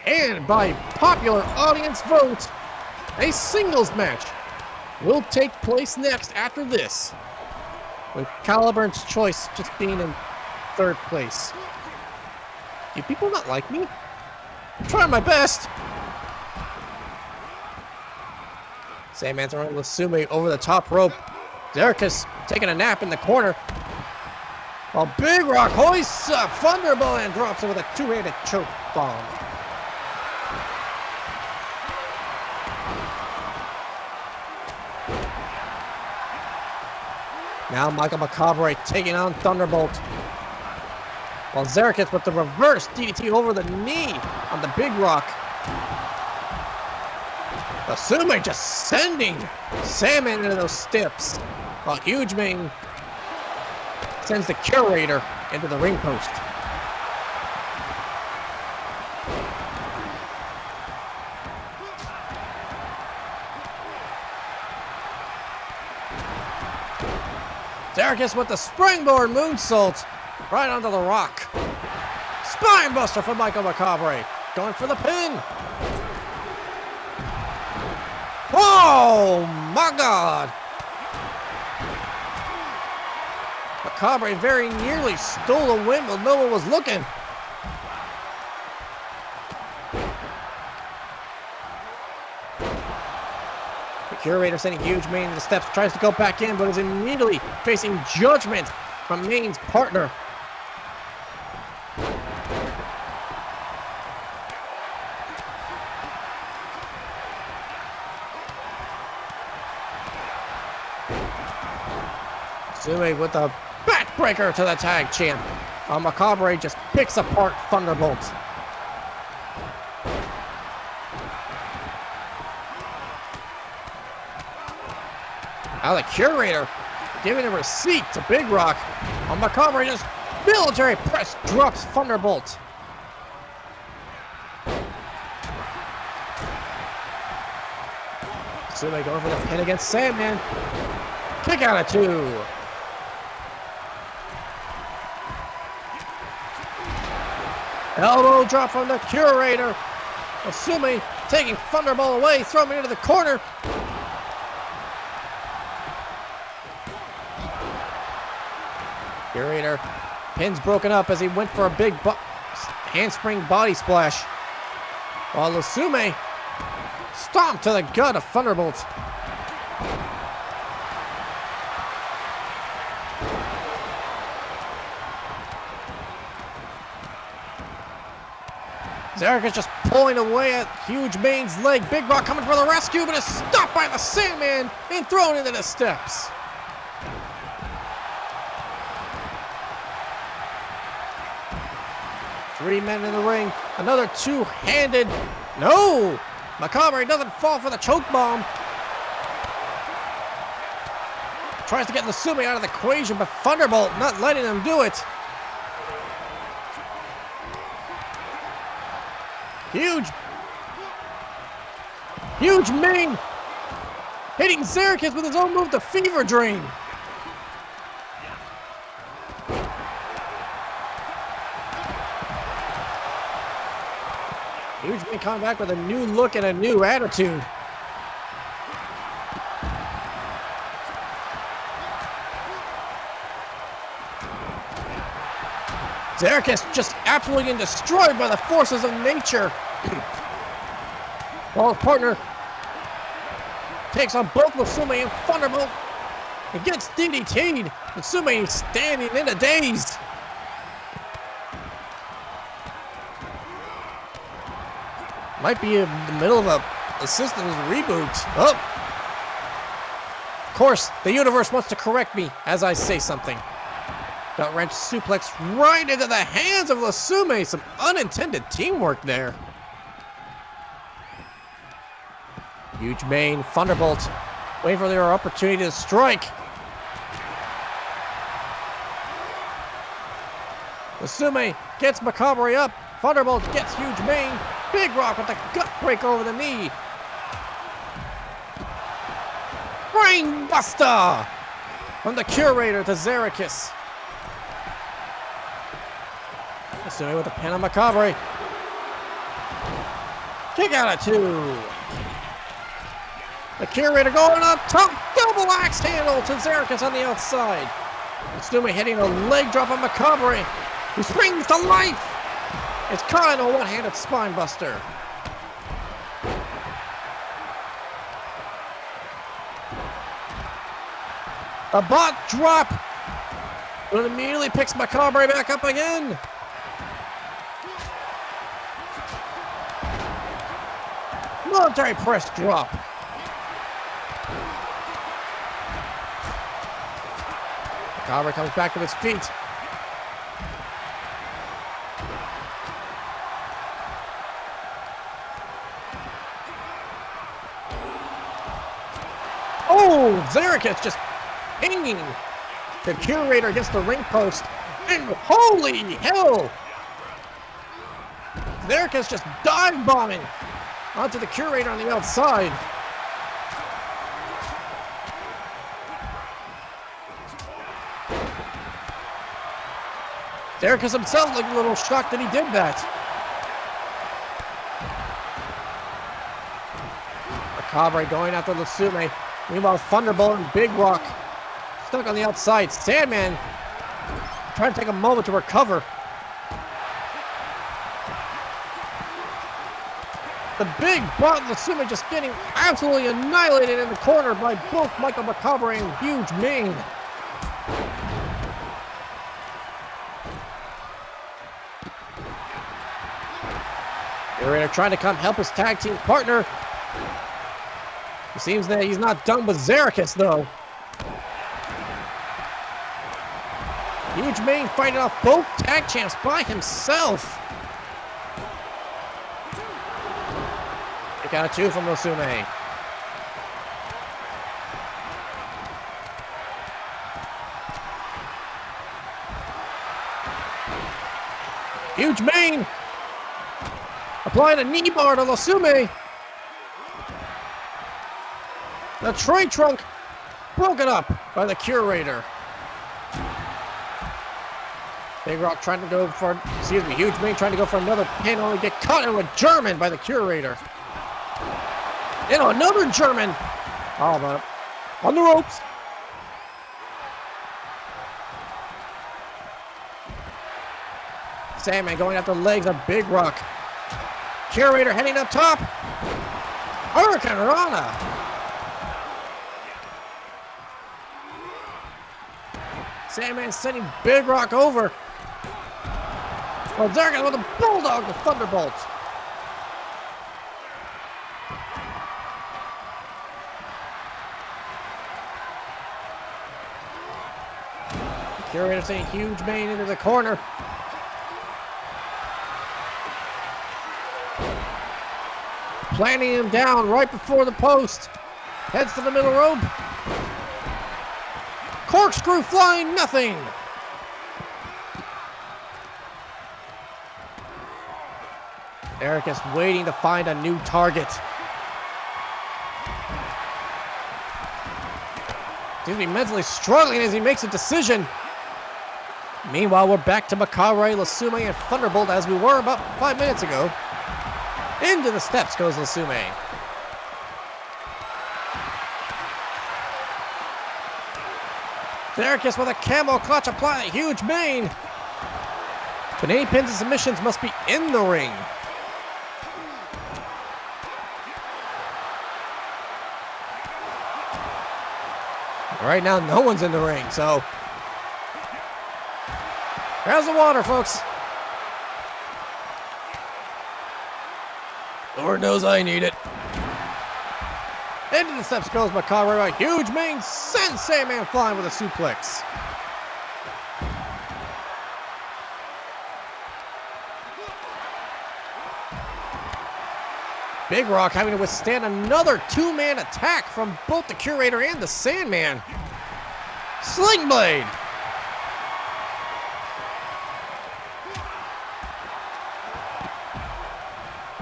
Speaker 3: And by popular audience vote, a singles match will take place next after this, with Caliburn's choice just being in third place. Do people not like me? I'm trying my best. Sandman throwing Lasume over the top rope. Zerkus taking a nap in the corner. While Big Rock hoists up Thunderbolt and drops it with a two-handed choke bomb. Now Michael Macabre taking on Thunderbolt. While Zerkus with the reverse DDT over the knee on the Big Rock. Lasume just sending Sandman into those steps. While Huge Ming sends the Curator into the ring post. Zerkus with the springboard moonsault right onto the Rock. Spinebuster for Michael Macabre. Going for the pin. Oh my God! Macabre very nearly stole a win while no one was looking. The Curator sending Huge Mane to the steps, tries to go back in, but is immediately facing judgment from Mane's partner. Sume with a backbreaker to the tag champ. Macabre just picks apart Thunderbolt. Now the Curator giving a receipt to Big Rock. Macabre just military press drops Thunderbolt. Sume going for the pin against Sandman. Kick out of two. Elbow drop from the Curator. Sume taking Thunderbolt away, throwing him into the corner. Curator pin's broken up as he went for a big handspring body splash. While Lasume stomped to the gut of Thunderbolt. Zerkus just pulling away at Huge Mane's leg. Big Rock coming for the rescue, but is stopped by the Sandman and thrown into the steps. Three men in the ring. Another two-handed. No! Macabre doesn't fall for the choke bomb. Tries to get Lasume out of the equation, but Thunderbolt not letting him do it. Huge Ming hitting Zerkus with his own move, the Fever Dream. Huge Ming coming back with a new look and a new attitude. Zerkus just absolutely getting destroyed by the forces of nature. While his partner takes on both Lasume and Thunderbolt and gets DDT'd. Lasume standing in a daze. Might be in the middle of a system's reboot. Oh! Of course, the universe wants to correct me as I say something. Gut wrench suplex right into the hands of Lasume. Some unintended teamwork there. Huge Mane, Thunderbolt, waiting for their opportunity to strike. Lasume gets Macabre up. Thunderbolt gets Huge Mane. Big Rock with the gut breaker over the knee. Brain Buster from the Curator to Zerikis. Musume with a pin on Macabre. Kick out at 2. The Curator going up top. Double axe handle to Zerikis on the outside. Musume hitting a leg drop on Macabre, who springs to life. It's caught in a one-handed spine buster. A bot drop, but immediately picks Macabre back up again. Military press drop. Macabre comes back to his feet. Oh, Zerikis just pinging the Curator against the ring post. And holy hell! Zerikis just dive bombing onto the Curator on the outside. Zerikis himself looked a little shocked that he did that. Macabre going after Musume. Meanwhile, Thunderbolt and Big Rock stuck on the outside. Sandman trying to take a moment to recover. The big bot Musume just getting absolutely annihilated in the corner by both Michael Macabre and Huge Ming. Curator trying to come help his tag team partner. It seems that he's not done with Zerikis, though. Huge Ming fighting off both tag champs by himself. Kick out of 2 from Musume. Huge Ming applying a knee bar to Musume. The tree trunk broken up by the Curator. Big Rock trying to go for, Huge Ming trying to go for another pin, only get caught in a German by the Curator. Another German. Oh, but on the ropes. Sandman going after the legs of Big Rock. Curator heading up top. Hurricane Rana. Sandman sending Big Rock over. Well, Zerikis with a bulldog to Thunderbolt. Curator sending Huge Ming into the corner. Planting him down right before the post. Heads to the middle rope. Corkscrew flying, nothing. Zerikis waiting to find a new target. Seems to be mentally struggling as he makes a decision. Meanwhile, we're back to Macabre, Musume, and Thunderbolt as we were about 5 minutes ago. Into the steps goes Musume. Zerikis with a camel clutch apply, Huge Ming. But any pins and submissions must be in the ring. Right now, no one's in the ring, so how's the water, folks? Lord knows I need it. Into the steps goes Macabre. A Huge Ming sends Sandman flying with a suplex. Big Rock having to withstand another two-man attack from both the Curator and the Sandman. Sling Blade.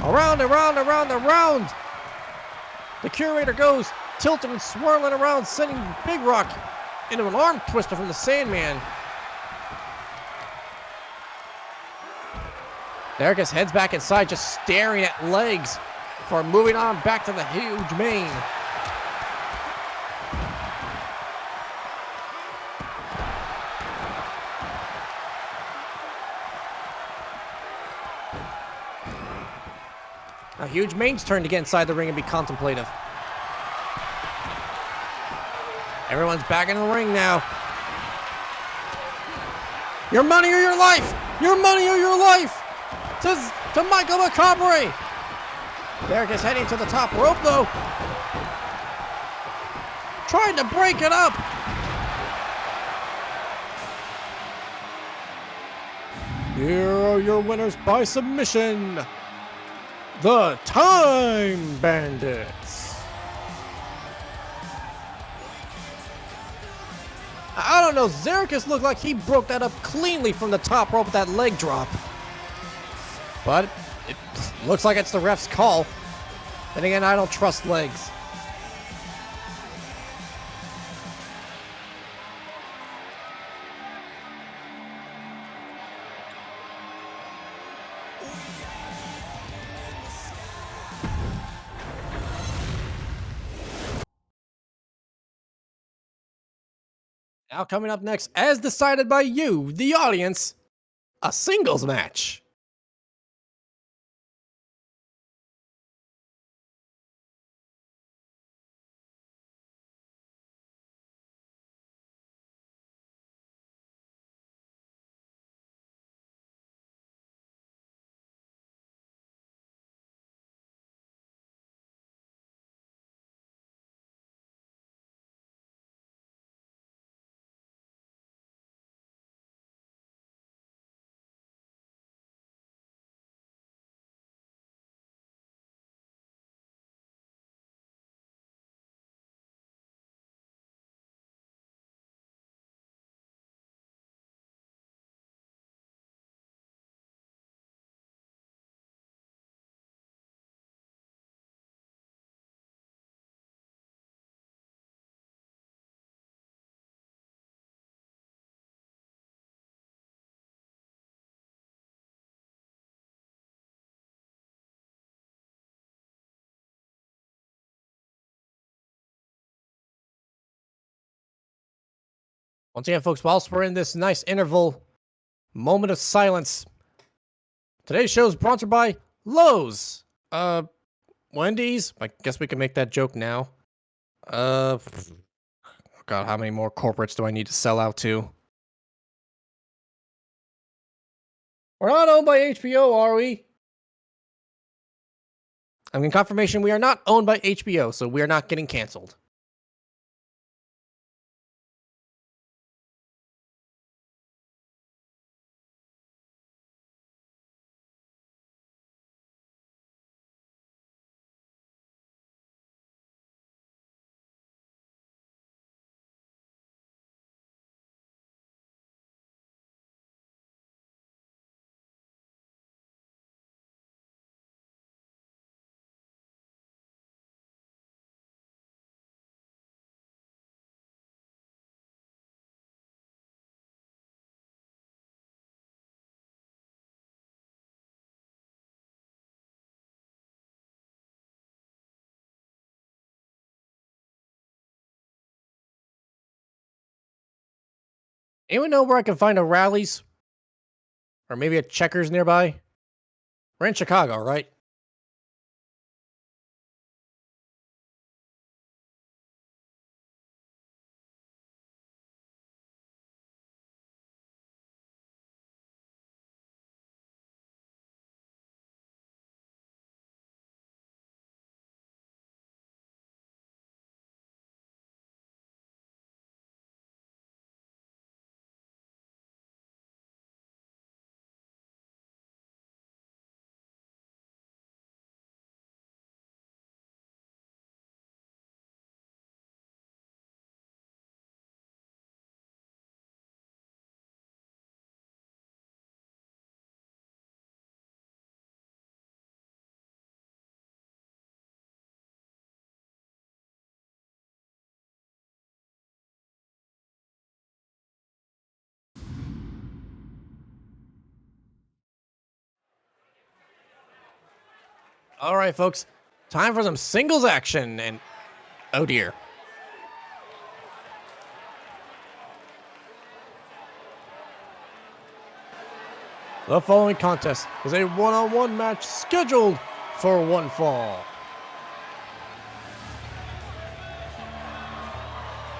Speaker 3: Around and round and round and round. The Curator goes tilting and swirling around, sending Big Rock into an arm twister from the Sandman. Derrickis heads back inside, just staring at legs before moving on back to the huge main. A huge main's turn to get inside the ring and be contemplative. Everyone's back in the ring now. Your money or your life! Your money or your life! To Michael Macabre! Derek is heading to the top rope though. Trying to break it up. Here are your winners by submission. The Time Bandits. I don't know, Zericus looked like he broke that up cleanly from the top rope with that leg drop. But it looks like it's the ref's call. Then again, I don't trust legs. Now coming up next, as decided by you, the audience, a singles match. Once again, folks, whilst we're in this nice interval moment of silence, today's show is brought to you by Lowe's. Wendy's. I guess we can make that joke now. God, how many more corporates do I need to sell out to? We're not owned by HBO, are we? I'm in confirmation we are not owned by HBO, so we are not getting canceled. Anyone know where I can find a Rallies? Or maybe a Checkers nearby? We're in Chicago, right? All right, folks. Time for some singles action, and oh dear. The following contest is a one-on-one match scheduled for one fall.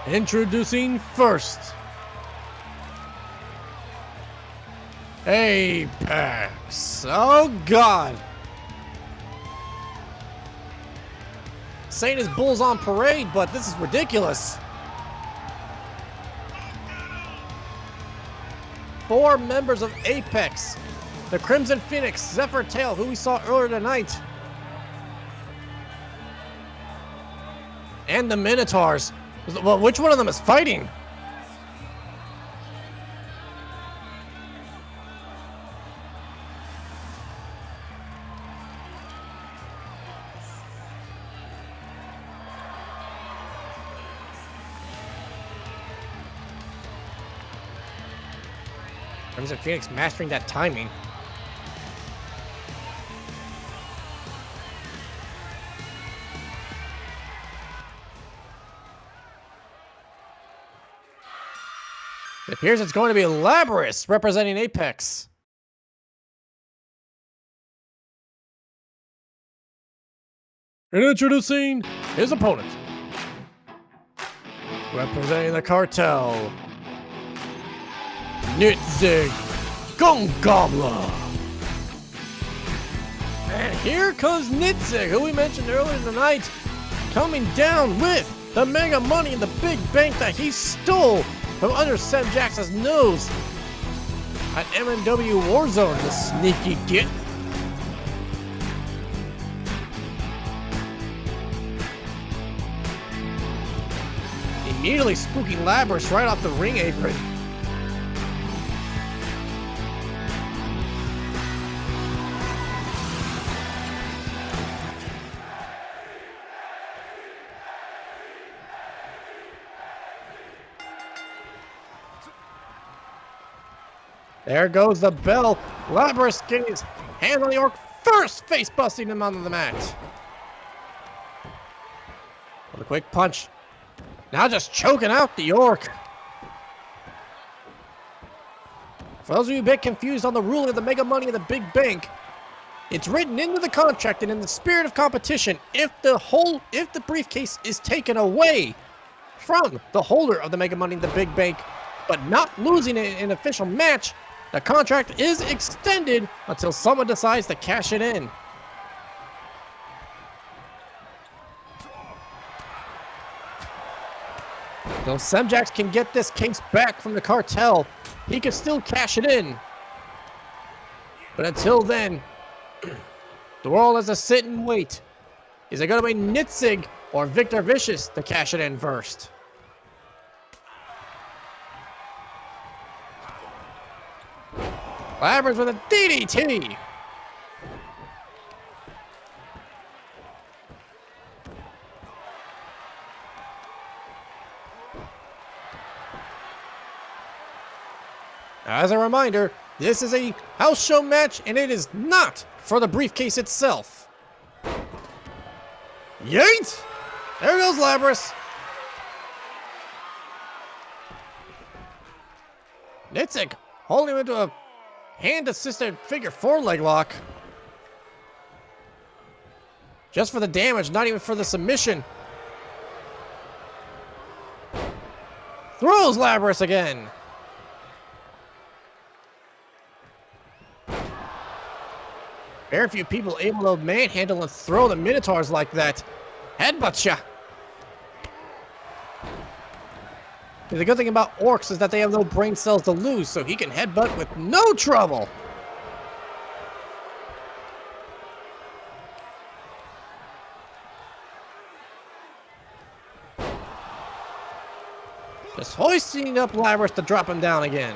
Speaker 3: Introducing first, Apex. Oh God. Saying his bull's on parade, but this is ridiculous. 4 members of Apex. The Crimson Phoenix, Zephyr Tail, who we saw earlier tonight. And the Minotaurs. Well, which one of them is fighting? Crimson Phoenix mastering that timing. It appears it's going to be Labras representing Apex. And introducing his opponent. Representing the cartel, Nitzig Gongabla. And here comes Nitzig, who we mentioned earlier tonight, coming down with the mega money in the big bank that he stole from under Sam Jackson's nose at MNW Warzone, the sneaky git. Immediately spooking Labras right off the ring apron. There goes the bell. Labras getting his hand on the orc first, face busting him onto the mat. With a quick punch. Now just choking out the orc. For those of you a bit confused on the ruling of the mega money in the big bank, it's written into the contract and in the spirit of competition, if the briefcase is taken away from the holder of the mega money in the big bank, but not losing it in an official match, the contract is extended until someone decides to cash it in. So Semjax can get this case back from the cartel. He can still cash it in. But until then, the world has to sit and wait. Is it going to be Nitzig or Victor Vicious to cash it in first? Labras with a DDT. As a reminder, this is a house show match and it is not for the briefcase itself. Yeet! There goes Labras. Nitzig holding him into a hand-assisted figure 4 leg lock. Just for the damage, not even for the submission. Throws Labras again. Very few people able to manhandle and throw the Minotaurs like that. Headbutt ya. The good thing about orcs is that they have no brain cells to lose, so he can headbutt with no trouble. Just hoisting up Labras to drop him down again.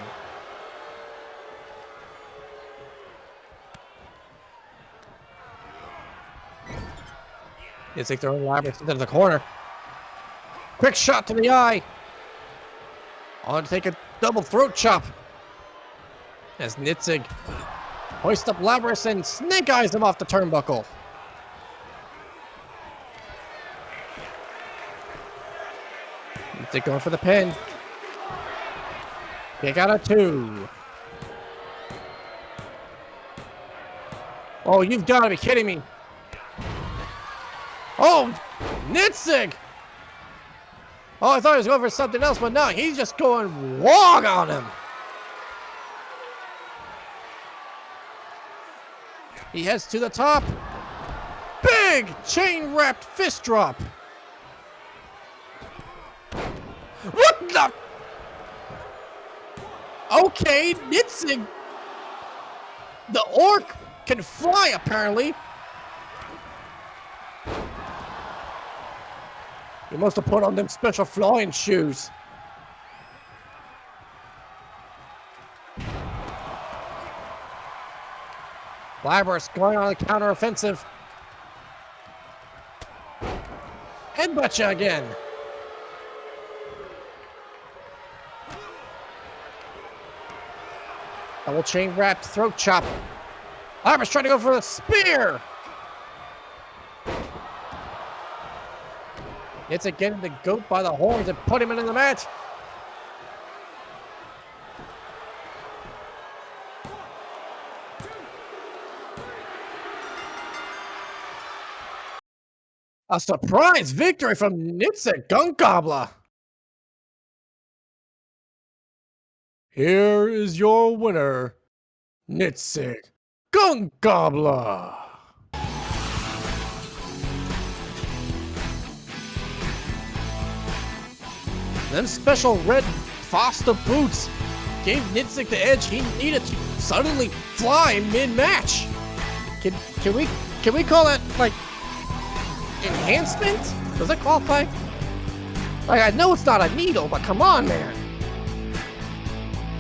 Speaker 3: It's like throwing Labras into the corner. Quick shot to the eye. On to take a double throat chop. As Nitzig hoists up Labras and snake eyes him off the turnbuckle. They're going for the pin. They got a 2. Oh, you've got to be kidding me. Oh, Nitzig! Oh, I thought he was going for something else, but no, he's just going wog on him. He heads to the top. Big chain-wrapped fist drop. What the? Okay, Nitzig. The orc can fly, apparently. He must have put on them special flying shoes. Blabber's going on a counter-offensive. Headbutt you again. Double chain wrapped throat chop. Blabber's trying to go for the spear. It's again the goat by the horns and put him into the mat. A surprise victory from Nitzig Gunk Gobbler. Here is your winner, Nitzig Gunk Gobbler. Them special red Foster boots gave Nitzig the edge he needed to suddenly fly mid-match. Can we call that like enhancement? Does that qualify? Like, I know it's not a needle, but come on, man.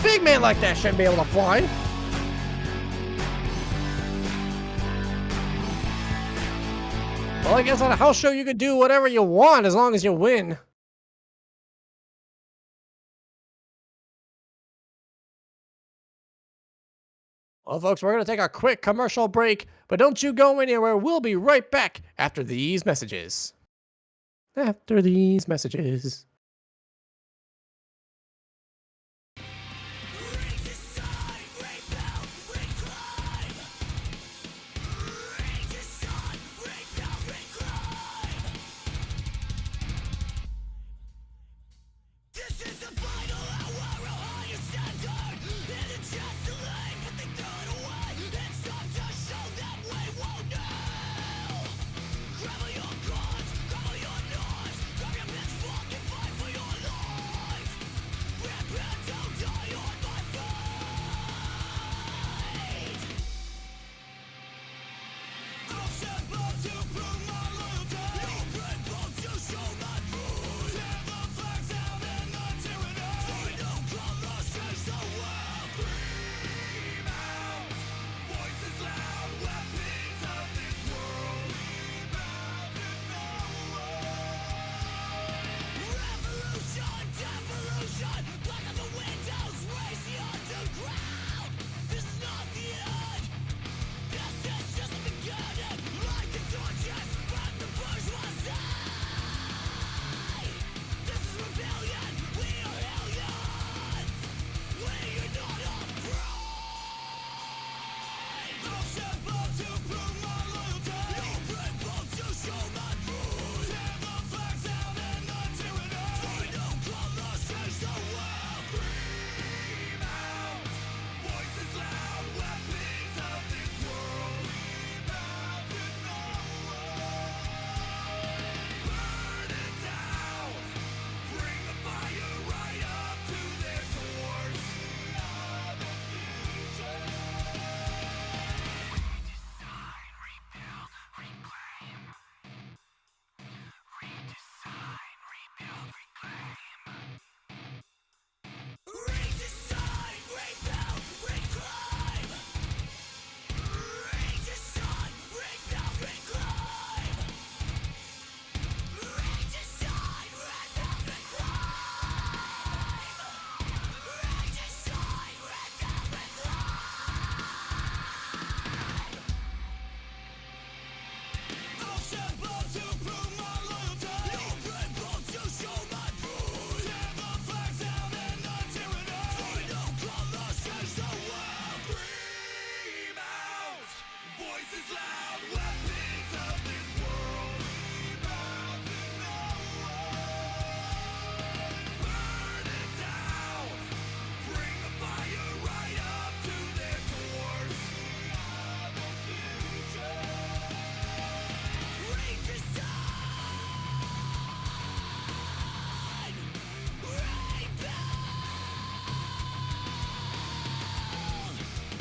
Speaker 3: Big man like that shouldn't be able to fly. Well, I guess on a house show you can do whatever you want as long as you win. Well, folks, we're going to take a quick commercial break, but don't you go anywhere. We'll be right back after these messages. After these messages.
Speaker 2: voices loud, weapons of this world. Bound to no one. Burn it down. Bring the fire right up to their doors. We are the future. Reach your side. Right back.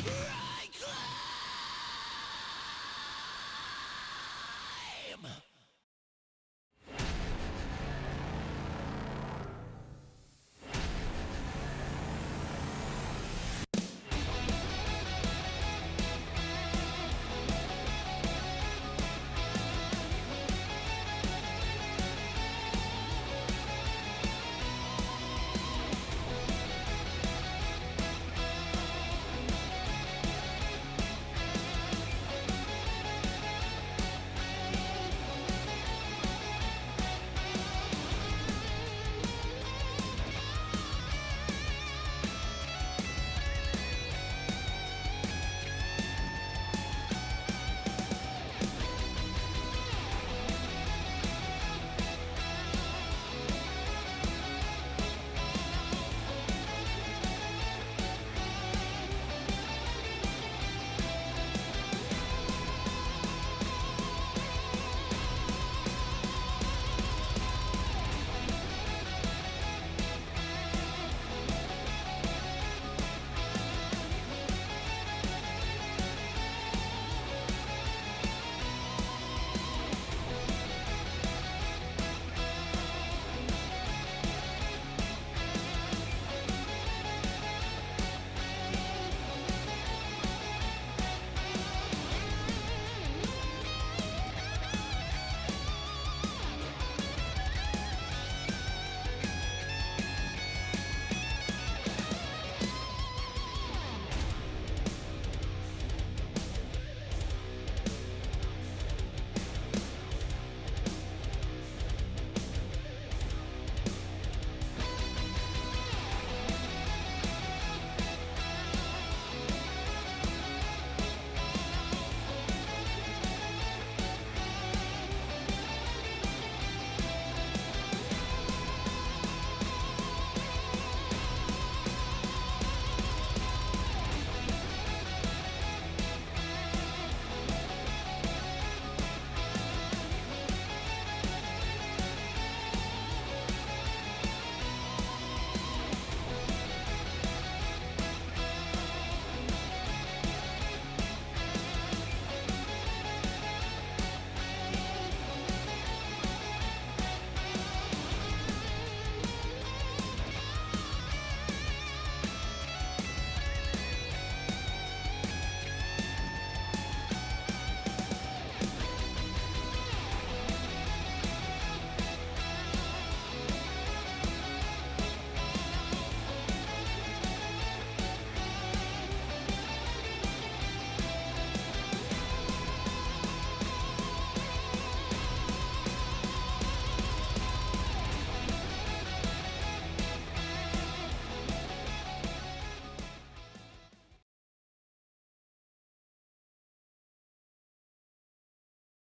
Speaker 2: Right climb.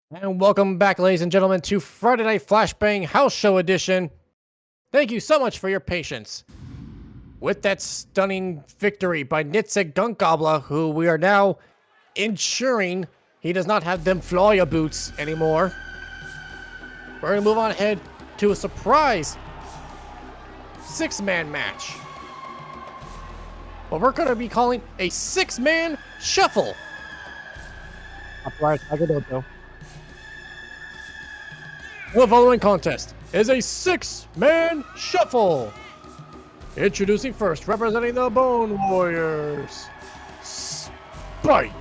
Speaker 3: And welcome back, ladies and gentlemen, to Friday Night Flashbang House Show Edition. Thank you so much for your patience. With that stunning victory by Nitsa Gunkgobla, who we are now ensuring he does not have them Floya boots anymore. We're going to move on ahead to a surprise 6-man match. What we're going to be calling a 6-man shuffle.
Speaker 4: Upright, Zako Duo.
Speaker 3: The following contest is a 6-man shuffle. Introducing first, representing the Bone Warriors, Spike.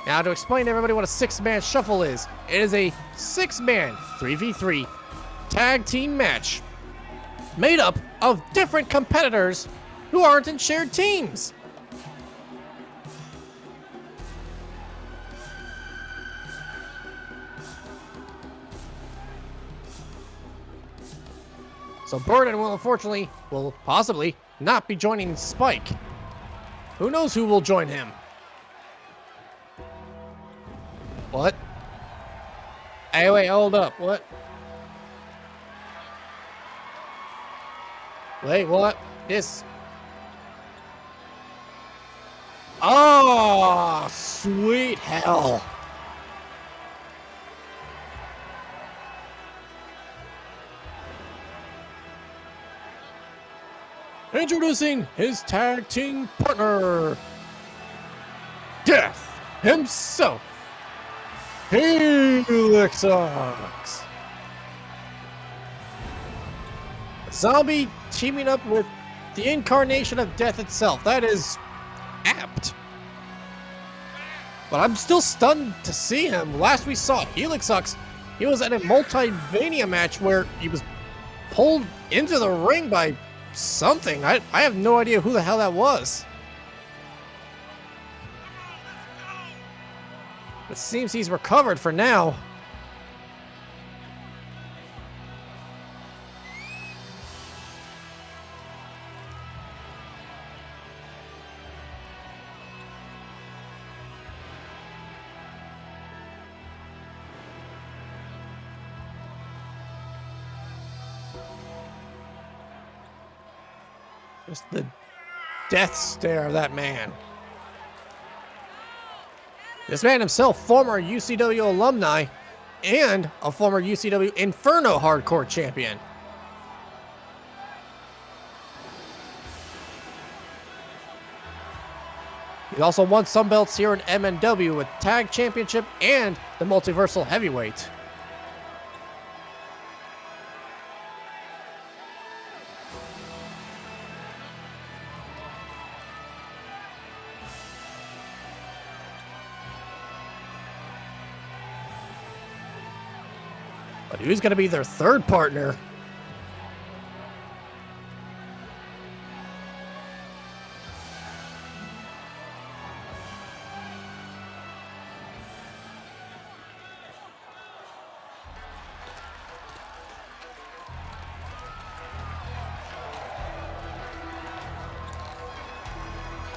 Speaker 3: Now, to explain to everybody what a 6-man shuffle is, it is a 6-man 3v3 tag team match made up of different competitors who aren't in shared teams. So Burden will possibly not be joining Spike. Who knows who will join him? What? Hey, wait, hold up. What? Wait, what? This. Oh, sweet hell. Introducing his tag team partner, Death himself, Helix. Zombie teaming up with the incarnation of Death itself. That is apt. But I'm still stunned to see him. Last we saw Helixux, he was at a Multi-Mania match where he was pulled into the ring by something. I have no idea who the hell that was. It seems he's recovered for now. Just the death stare of that man. This man himself, former UCW alumni and a former UCW Inferno Hardcore champion. He also won some belts here in MNW with Tag Championship and the Multiversal Heavyweight. But who's going to be their third partner?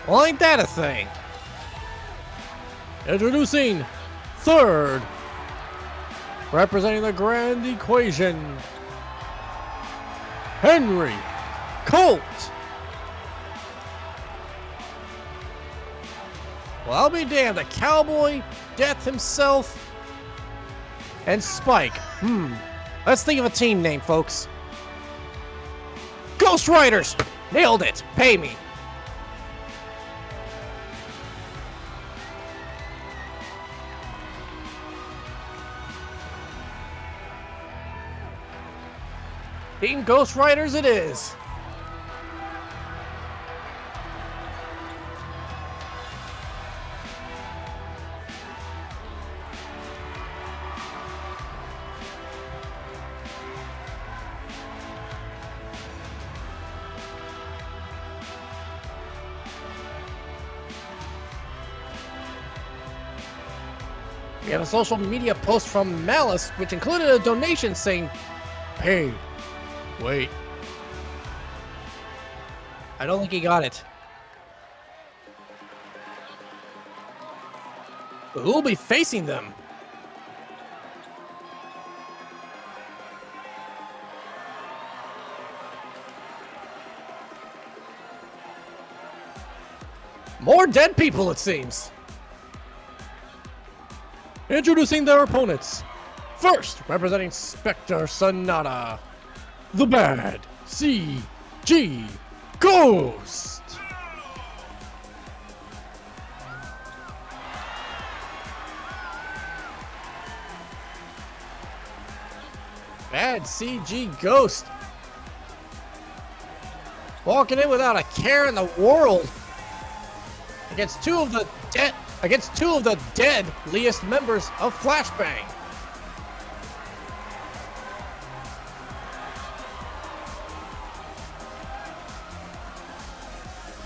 Speaker 3: Well, ain't that a thing? Introducing third, representing the Grand Equation, Henry Colt. Well, I'll be damned, the Cowboy, Death himself, and Spike. Let's think of a team name, folks. Ghost Riders! Nailed it! Pay me! Team Ghost Riders it is. We have a social media post from Malice, which included a donation saying, "Paid. Wait. I don't think he got it. But who'll be facing them? More dead people, it seems. Introducing their opponents. First, representing Spectre Sonata, the Bad CG Ghost. Bad CG Ghost. Walking in without a care in the world. Against two of the deadliest members of Flashbang.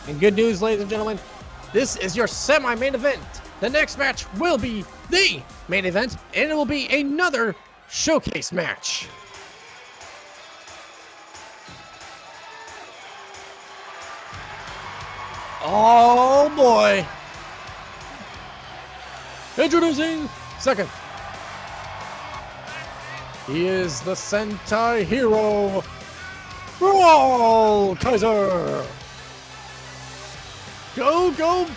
Speaker 3: And good news, ladies and gentlemen, this is your semi-main event. The next match will be the main event, and it will be another showcase match. Oh boy. Introducing Second, he is the Sentai hero, Brawl Kaiser. Go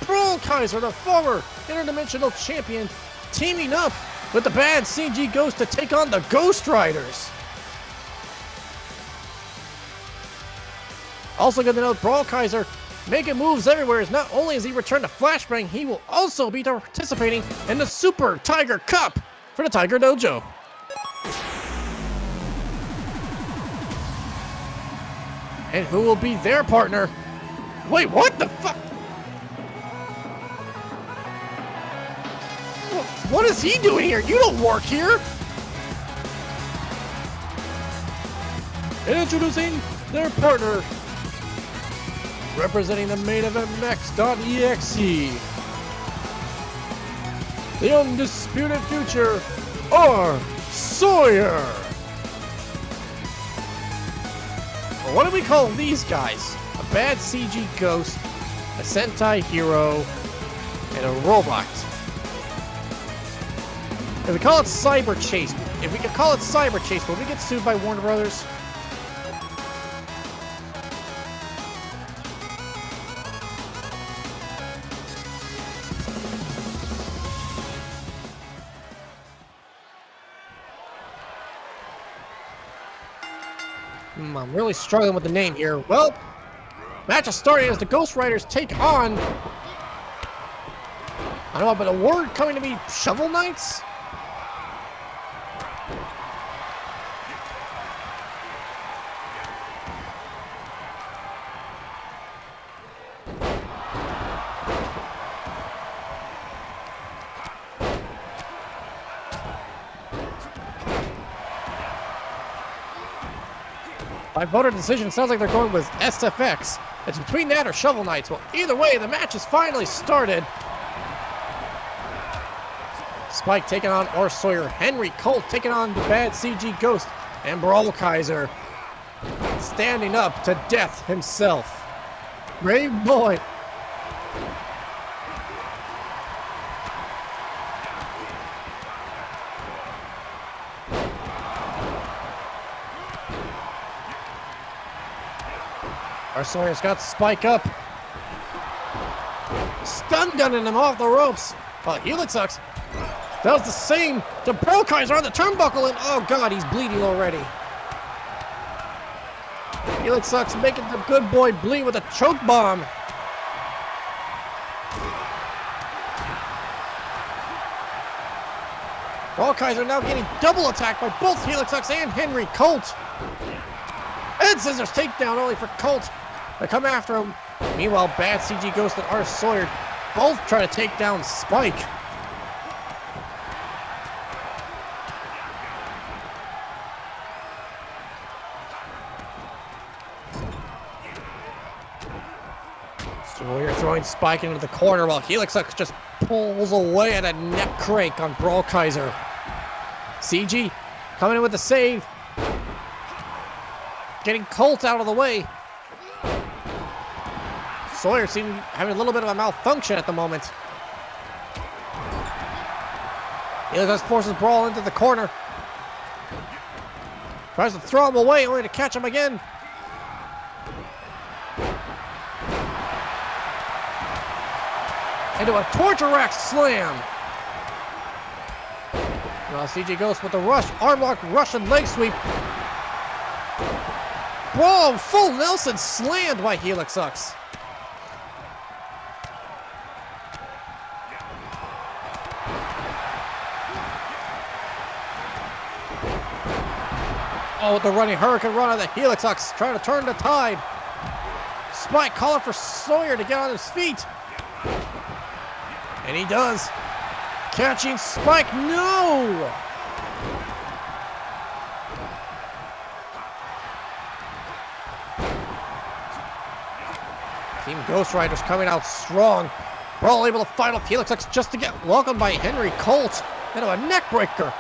Speaker 3: Brawl Kaiser, the former interdimensional champion, teaming up with the bad CG Ghost to take on the Ghost Riders. Also good to note, Brawl Kaiser making moves everywhere, as not only has he returned to Flashbang, he will also be participating in the Super Tiger Cup for the Tiger Dojo. And who will be their partner? Wait, what the fuck? What is he doing here? You don't work here! Introducing their partner, representing the main event Max.exe, the undisputed future, R. Sawyer. Well, what do we call these guys? A bad CG ghost, a Sentai hero, and a robot. If we call it Cyber Chase, if we could call it Cyber Chase, will we get sued by Warner Brothers? I'm really struggling with the name here. Well, match is starting as the Ghost Riders take on, I don't know, but a word coming to me, Shovel Knights? By voter decision, sounds like they're going with SFX. It's between that or Shovel Knights. Well, either way, the match has finally started. Spike taking on R. Sawyer. Henry Colt taking on the bad CG Ghost. And Brawl Kaiser standing up to death himself. Brave boy. R. Sawyer's got Spike up. Stun gunning him off the ropes. But Helix sucks. Does the same to Brawl Kaiser on the turnbuckle, and oh god, he's bleeding already. Helix sucks making the good boy bleed with a choke bomb. Brawl Kaiser now getting double attacked by both Helix Sucks and Henry Colt. And scissors takedown only for Colt. They come after him. Meanwhile, bad CG Ghost and R. Sawyer both try to take down Spike. Sawyer throwing Spike into the corner while Helix Sucks just pulls away at a neck crank on Brawl Kaiser. CG coming in with the save. Getting Colt out of the way. Sawyer seems having a little bit of a malfunction at the moment. Helix forces Brawl into the corner. Tries to throw him away, only to catch him again. Into a torture rack slam. Now CG Ghost with the rush, armlock, Russian leg sweep. Brawl full Nelson slammed by Helix Sucks. Oh, with the running Hurricane Run of the Helix Sucks, trying to turn the tide. Spike calling for Sawyer to get on his feet. And he does. Catching Spike, no! Team Ghost Riders coming out strong. Brawl able to fight off Helix Sucks just to get welcomed by Henry Colt into a neck breaker.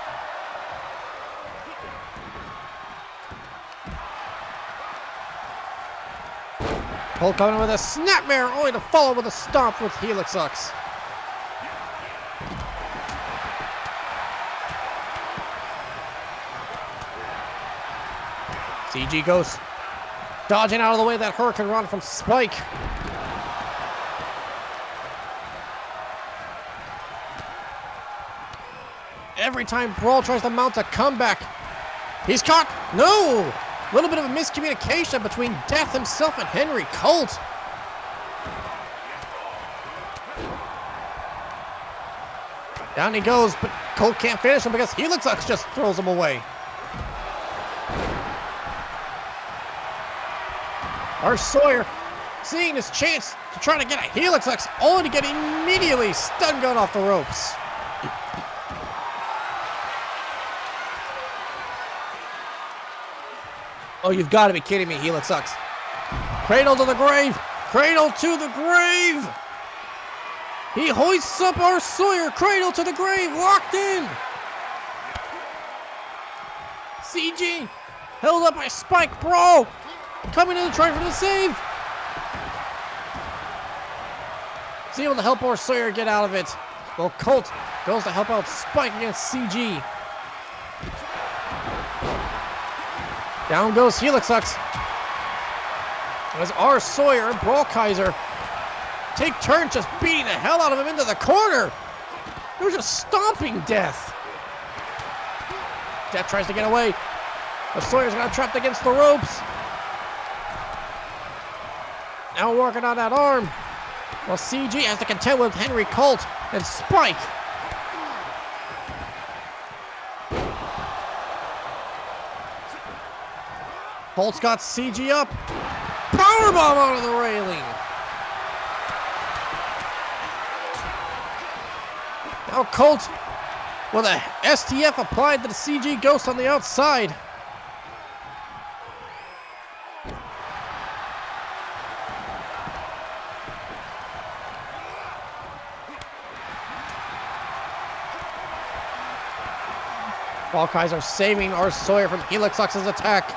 Speaker 3: Colt coming in with a snapmare, only to follow with a stomp with Helix Sucks. CG Ghost dodging out of the way of that Hurricane Run from Spike. Every time Brawl tries to mount a comeback, he's caught. No! A little bit of a miscommunication between Death himself and Henry Colt. Down he goes, but Colt can't finish him because Helix Lux just throws him away. Our Sawyer seeing his chance to try to get a Helix Lux, only to get immediately stun gun off the ropes. Oh, you've got to be kidding me, Helix Lux. Cradle to the grave! Cradle to the grave! He hoists up our Sawyer, cradle to the grave, locked in! CG, held up by Spike, Brawl, coming in to try for the save! He's able to help our Sawyer get out of it. Well, Colt goes to help out Spike against CG. Down goes Helix Lux. As our Sawyer and Brawl Kaiser take turns just beating the hell out of him into the corner. They're just stomping Death. Death tries to get away. The Sawyer's got trapped against the ropes. Now working on that arm. While CG has to contend with Henry Colt and Spike. Colt's got CG up. Powerbomb out of the railing. Now Colt with a STF applied to the CG Ghost on the outside. Kaiser saving our Sawyer from Helix Lux's attack.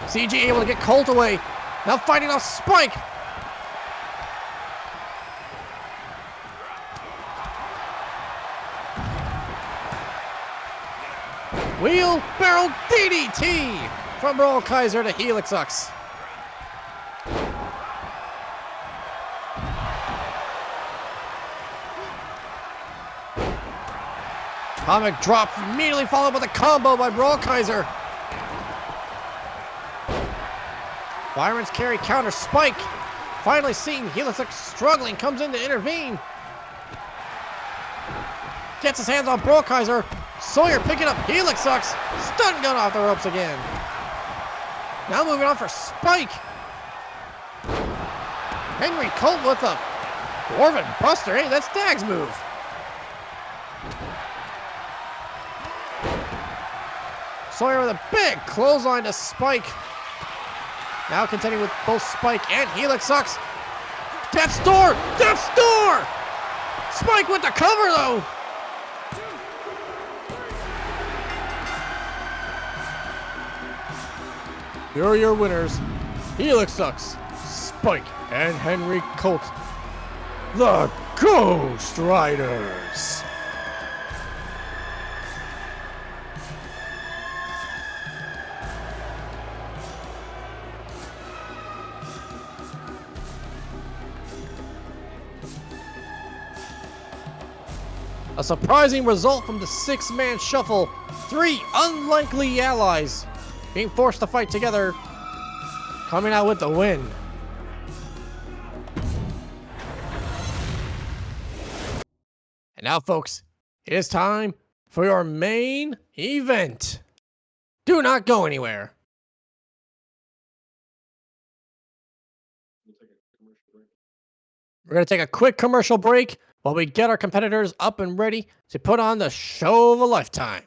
Speaker 3: CG able to get Colt away. Now fighting off Spike. Wheelbarrow DDT from Brawl Kaiser to Helix Lux. Comic drop immediately followed with a combo by Brawl Kaiser. Byron's carry counter Spike. Finally seeing Helix Lux struggling, comes in to intervene. Gets his hands on Brawl Kaiser. Sawyer picking up Helix Lux. Stun gun off the ropes again. Now moving on for Spike. Henry Colt with a Dwarven Buster. Hey, that's Dag's move. Sawyer with a big clothesline to Spike. Now contending with both Spike and Helix Lux. Death's Door! Death's Door! Spike with the cover though. Here are your winners, Helix Lux, Spike, and Henry Colt, the Ghost Riders. A surprising result from the six-man shuffle. 3 unlikely allies being forced to fight together, coming out with the win. And now, folks, it is time for your main event. Do not go anywhere. We're going to take a quick commercial break while we get our competitors up and ready to put on the show of a lifetime.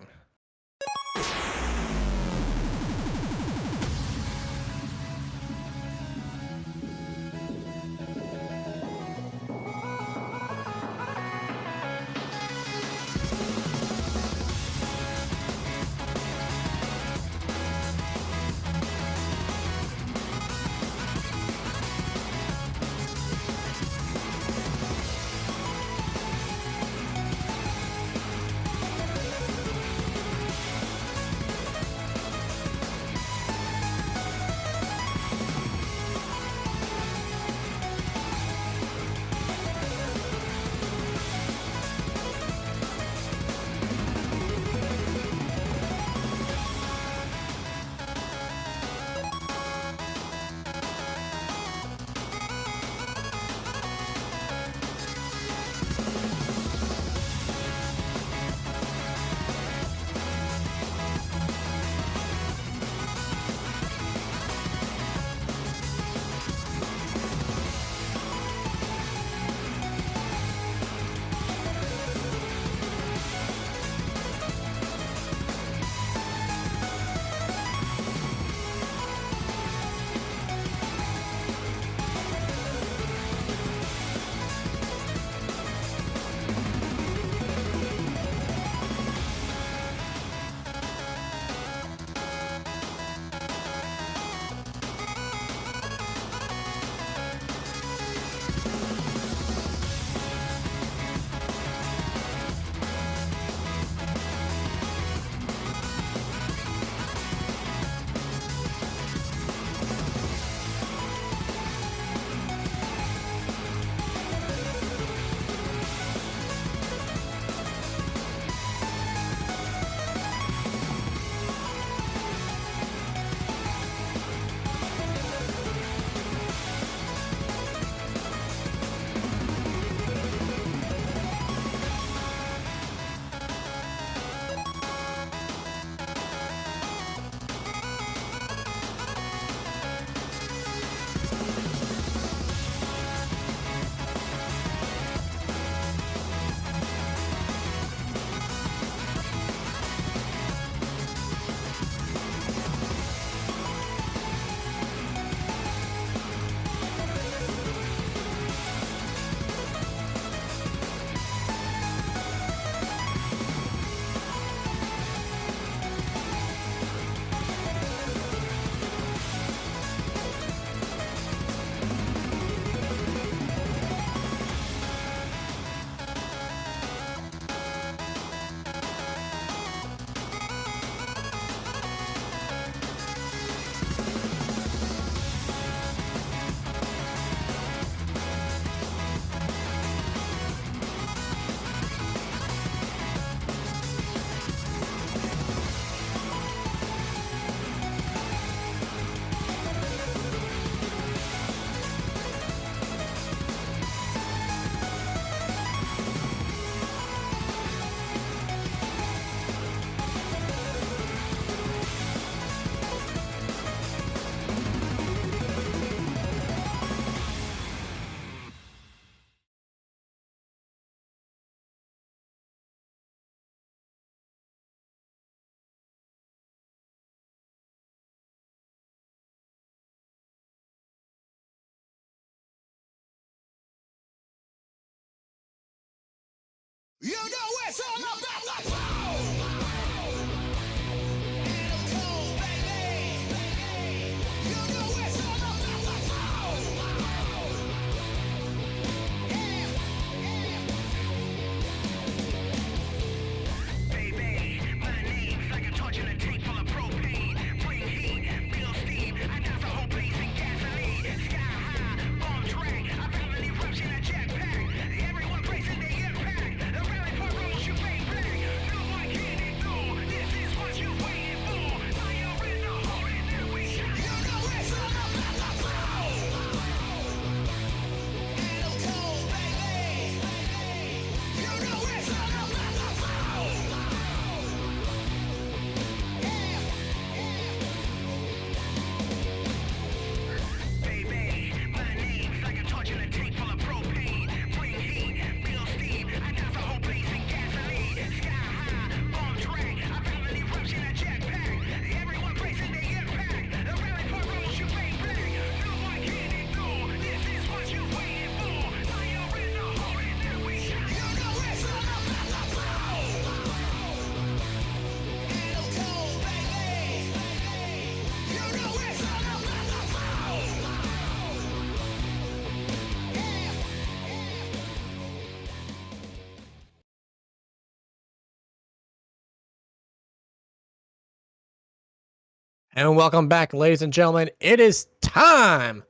Speaker 3: And welcome back, ladies and gentlemen. It is time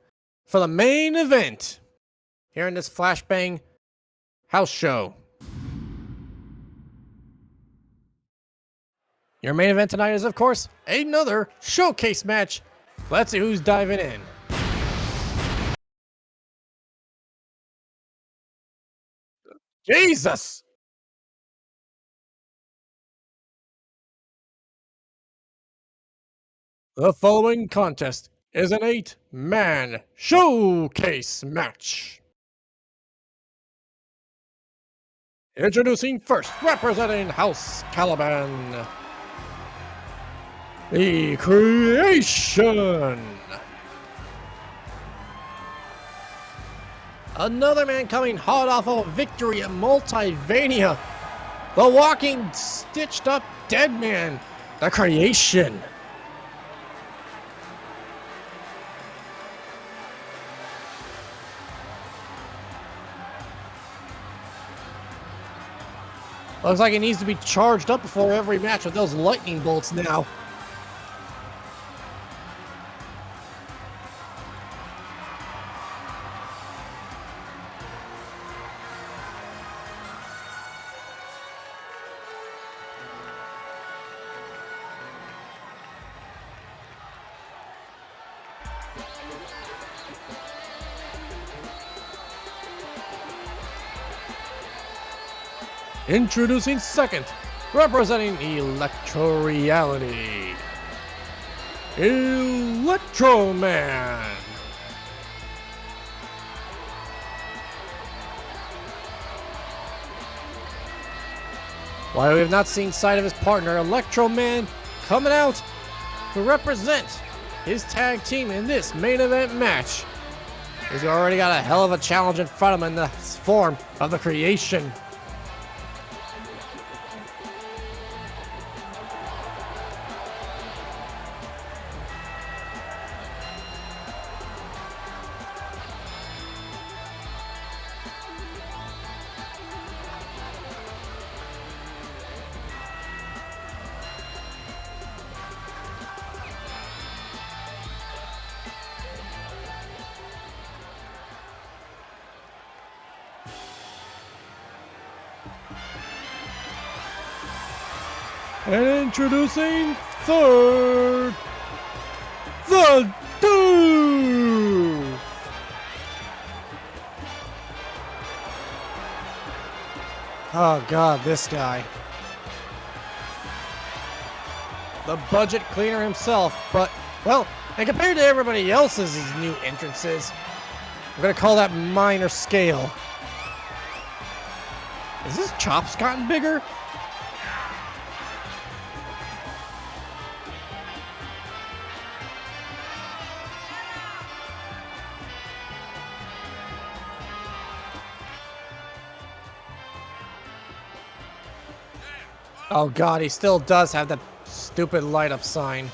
Speaker 3: for the main event here in this Flashbang house show. Your main event tonight is, of course, another showcase match. Let's see who's diving in. Jesus! The following contest is an 8-man showcase match. Introducing first, representing House Caliban, the Creation. Another man coming hot off of a victory at Multivania, the walking, stitched up dead man, the Creation. Looks like he needs to be charged up before every match with those lightning bolts now. Introducing second, representing Electro Reality, Electro Man. While we have not seen sight of his partner, Electro Man coming out to represent his tag team in this main event match. He's already got a hell of a challenge in front of him in the form of the Creation. And introducing third, the Dude. Oh God, this guy. The budget cleaner himself, but, well, and compared to everybody else's new entrances, I'm gonna call that minor scale. Is his chops gotten bigger? Oh God, he still does have that stupid light up sign.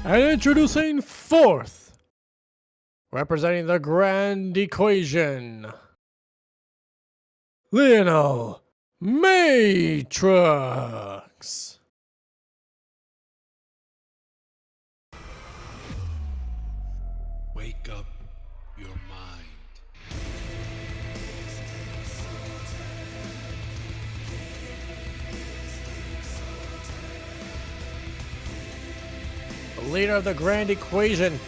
Speaker 3: And introducing fourth, representing the Grand Equation, Lionel Matrux.
Speaker 2: Wake up your mind.
Speaker 3: The leader of the Grand Equation,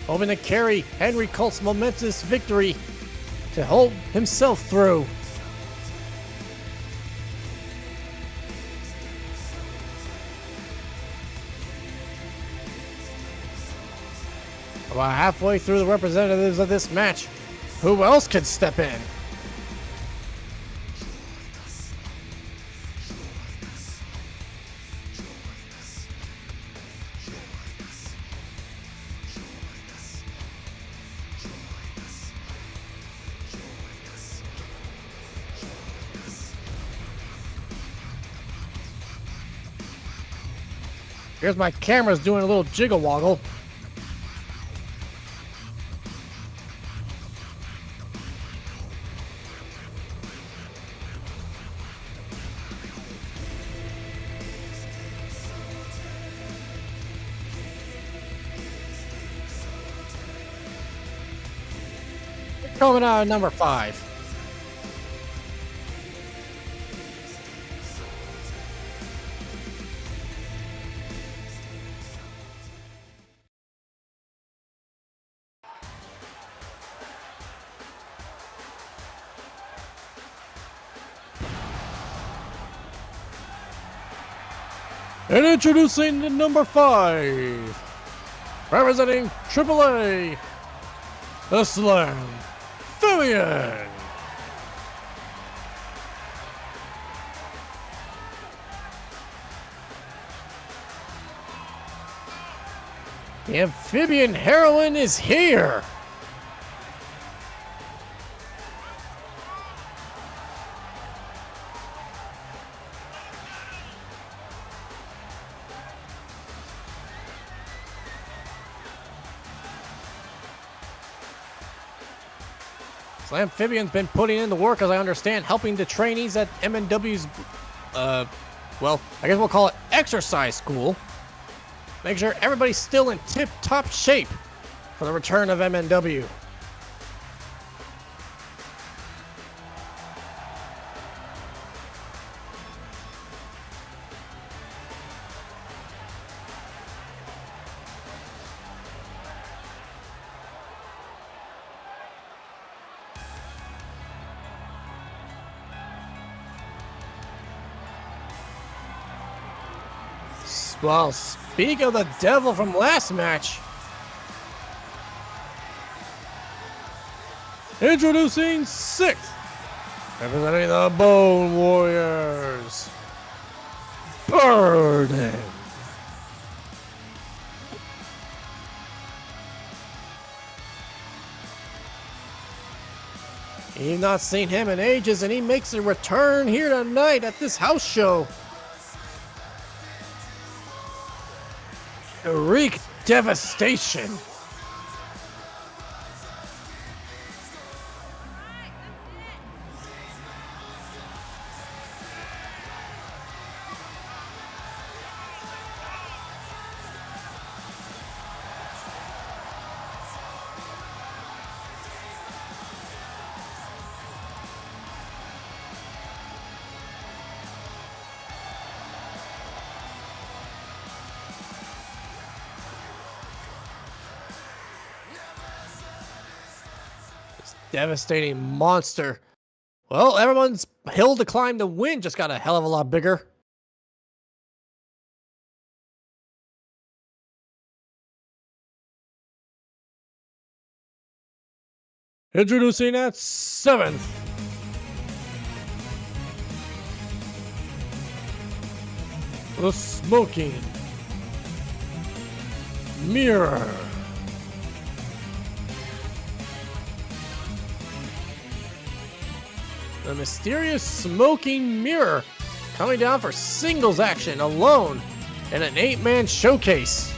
Speaker 3: hoping to carry Henry Colt's momentous victory to hold himself through. About halfway through the representatives of this match, who else could step in? Here's my camera's doing a little jiggle woggle. Coming out at number 5. And introducing the number 5, representing AAA, the Slam Amphibian. The Amphibian Heroine is here. Slam Amphibian's been putting in the work, as I understand, helping the trainees at MNW's, well, I guess we'll call it exercise school. Make sure everybody's still in tip-top shape for the return of MNW. Well, speak of the devil from last match. Introducing 6th, representing the Bone Warriors, Burden. You've not seen him in ages, and he makes a return here tonight at this house show. Wreak devastation. Devastating monster. Well, everyone's hill to climb to win just got a hell of a lot bigger. Introducing at 7th, the Smoking Mirror. The mysterious Smoking Mirror coming down for singles action alone in an 8-man showcase.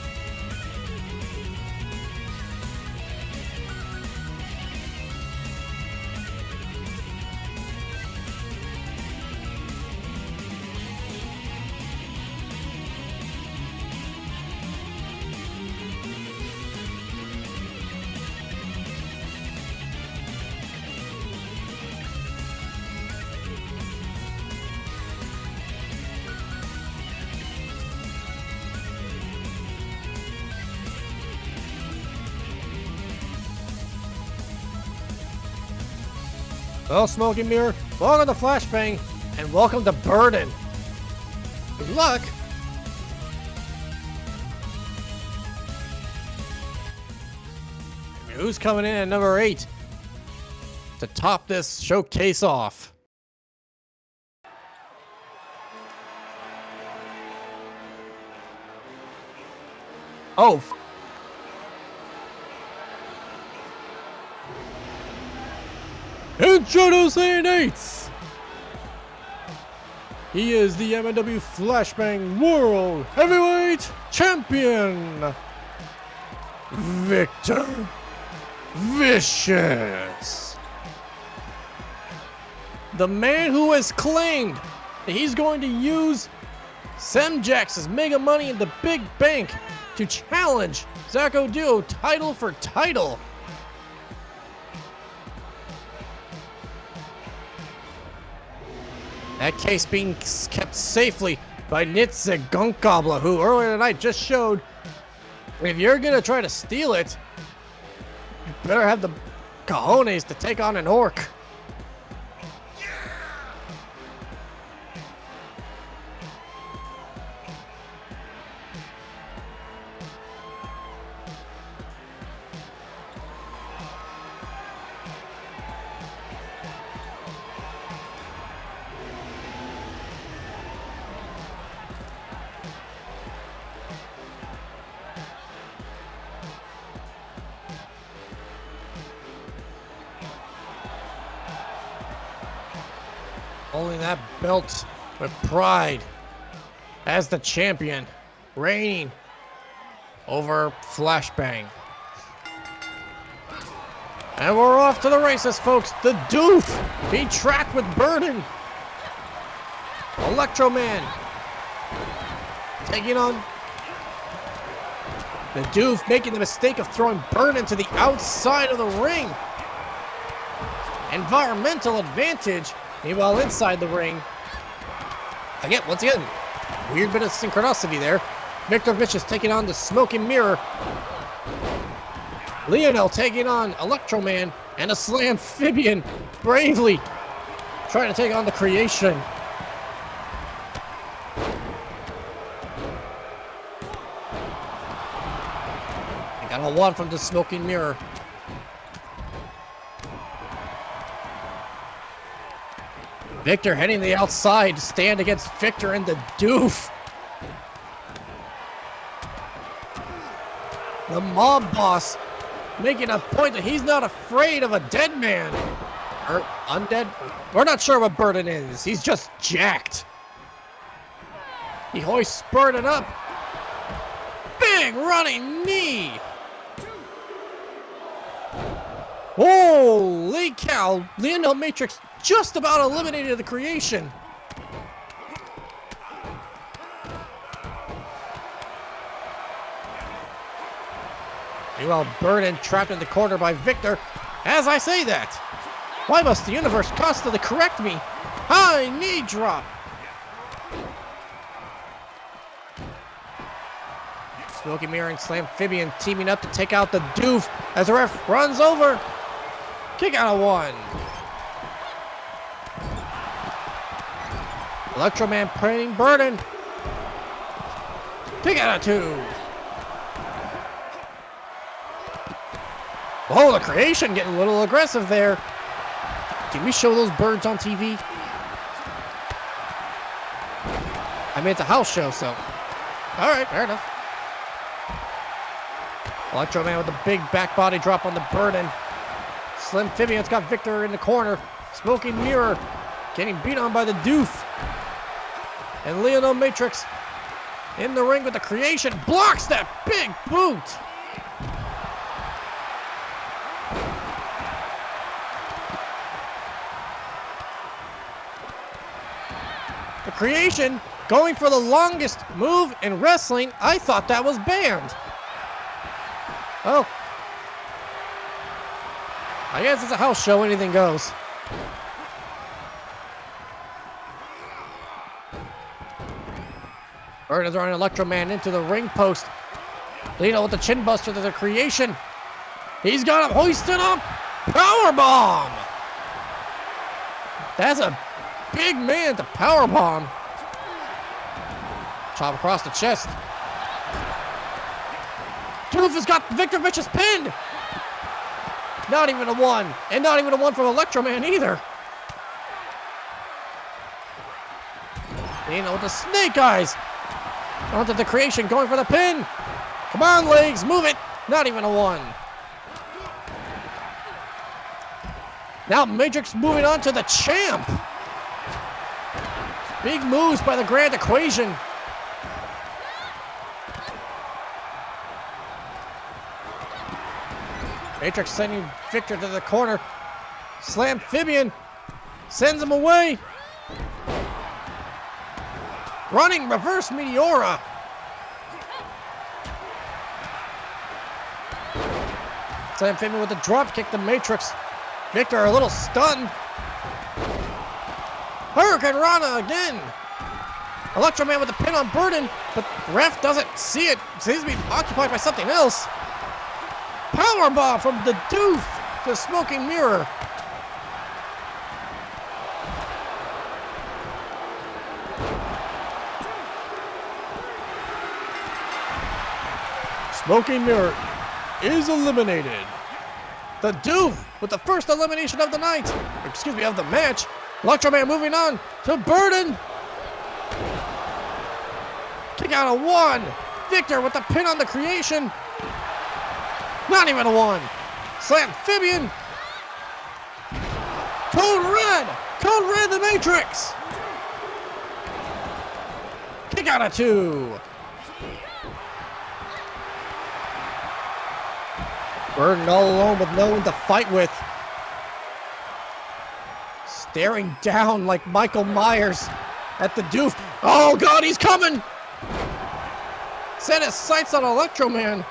Speaker 3: Well, Smoking Mirror, welcome to Flashbang, and welcome to Burden. Good luck. And who's coming in at number 8 to top this showcase off? Oh, introducing 8th, He is the MNW Flashbang World Heavyweight Champion, Victor Vicious. The man who has claimed that he's going to use Semjax's Mega Money in the Big Bank to challenge Zako Duo title for title. That case being kept safely by Nitze who earlier tonight just showed if you're gonna try to steal it, you better have the cojones to take on an orc. Holding that belt with pride as the champion, reigning over Flashbang. And we're off to the races, folks. The Doof being tracked with Burden. Electro Man taking on the Doof, making the mistake of throwing Burden to the outside of the ring. Environmental advantage. Meanwhile, inside the ring, once again, weird bit of synchronicity there. Victor Vicious taking on the Smoking Mirror. Lionel taking on Electro Man, and a Slamfibian bravely trying to take on the Creation. I got a one from the Smoking Mirror. Victor heading to the outside to stand against Victor and the Doof. The mob boss making a point that he's not afraid of a dead man. Or undead? We're not sure what Burden is. He's just jacked. He hoists Burden up. Big running knee. Holy cow. Lionel Matrix just about eliminated the Creation. Meanwhile, Burden trapped in the corner by Victor. As I say that, why must the universe constantly correct me? High knee drop. Smoking Mirror and Slamfibian teaming up to take out the Doof as the ref runs over. Kick out of one. Electro Man praying Burden. Kick out of two. Oh, the Creation getting a little aggressive there. Can we show those birds on TV? I mean, it's a house show, so. All right, fair enough. Electro Man with a big back body drop on the Burden. Slamfibian's got Victor in the corner. Smoking Mirror getting beat on by the Doof. And Lionel Matrix in the ring with the Creation. Blocks that big boot. The Creation going for the longest move in wrestling. I thought that was banned. Oh. I guess it's a house show, anything goes. Burden's running Electro Man into the ring post. Lino with the chin buster to the Creation. He's got him hoisted up. Powerbomb. That's a big man to powerbomb. Chop across the chest. Doof has got Victor Vicious pinned. Not even a one. And not even a one from Electro Man either. Lino with the snake eyes. Onto the Creation, going for the pin. Come on, legs, move it. Not even a one. Now Matrix moving on to the champ. Big moves by the Grand Equation. Matrix sending Victor to the corner. Slam-phibian sends him away. Running reverse Meteora. Slam-phibian with the drop kick to Matrix. Victor a little stunned. Hurricane Rana again. Electro Man with a pin on Burden, but ref doesn't see it. Seems to be occupied by something else. Powerbomb from the Doof to Smoking Mirror. Smoking Mirror is eliminated. The Doof with the first elimination of the night. Excuse me, of the match. Electro Man moving on to Burden. Kick out of 1. Victor with the pin on the creation. Not even a 1. Slam-phibian. Code Red. Code Red the Matrix. Kick out of 2. Burden all alone with no one to fight with. Staring down like Michael Myers at the Doof. Oh God, he's coming! Set his sights on Electro Man.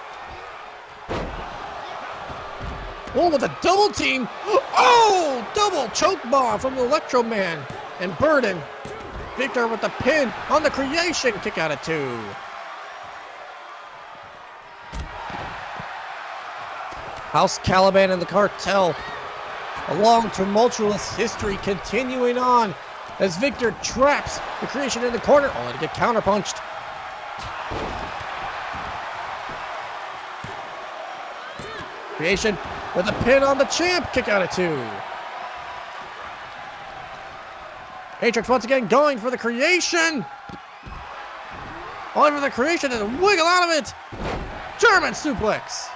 Speaker 3: Oh, with a double team. Oh, double choke bomb from Electro Man and Burden. Victor with the pin on the creation. Kick out of 2. House Caliban and the Cartel. A long tumultuous history continuing on as Victor traps the creation in the corner, only to get counterpunched. Creation with a pin on the champ. Kick out of 2. Matrix once again going for the creation. Only for the creation to wiggle out of it. German suplex.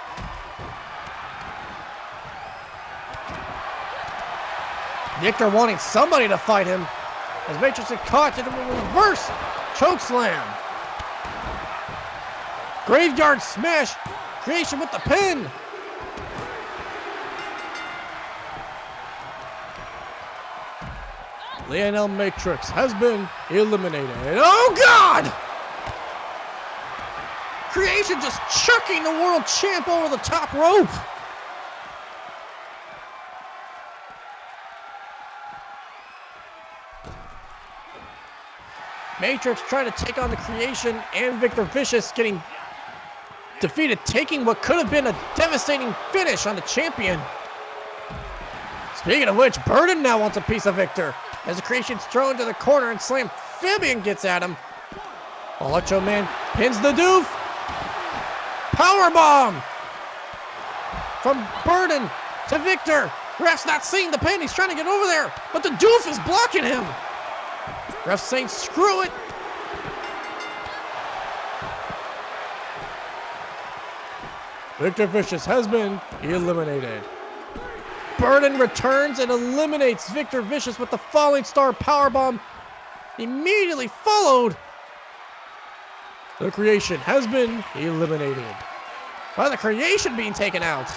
Speaker 3: Victor wanting somebody to fight him as Matrix is caught in a reverse choke slam. Graveyard smash. Creation with the pin. Lionel Matrix has been eliminated. Oh God! Creation just chucking the world champ over the top rope. Matrix trying to take on the creation and Victor Vicious getting defeated, taking what could have been a devastating finish on the champion. Speaking of which, Burden now wants a piece of Victor as the creation's thrown to the corner and Slam-phibian gets at him. Electro Man pins the Doof. Powerbomb from Burden to Victor. Ref's not seeing the pin. He's trying to get over there, but the Doof is blocking him. Ref saying screw it. Victor Vicious has been eliminated. Burden returns and eliminates Victor Vicious with the Falling Star Powerbomb. Immediately followed. The creation has been eliminated. By the creation being taken out.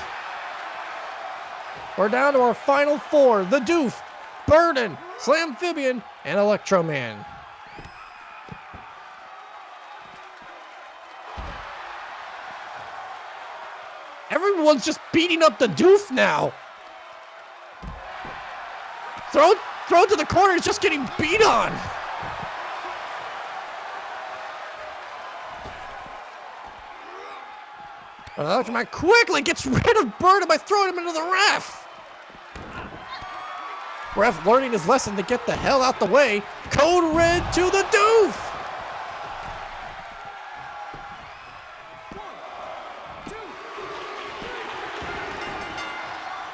Speaker 3: We're down to our final 4. The Doof, Burden, Slam-phibian, and Electro Man. Everyone's just beating up the Doof now. Throw to the corner, he's just getting beat on. Electro Man quickly gets rid of Burden by throwing him into the ref. Ref learning his lesson to get the hell out the way. Code Red to the Doof.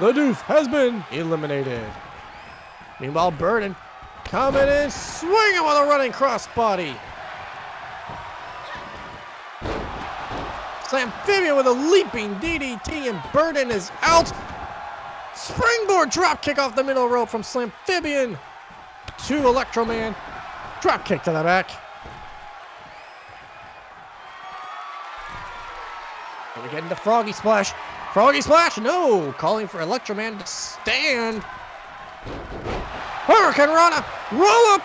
Speaker 3: The Doof has been eliminated. Meanwhile, Burden coming in, swinging with a running crossbody. Slam-phibian with a leaping DDT, and Burden is out. Springboard drop kick off the middle rope from Slam-phibian to Electro Man. Drop kick to the back. Are we getting the Froggy Splash? Froggy Splash! No! Calling for Electro Man to stand. Hurricane Rana! Roll up!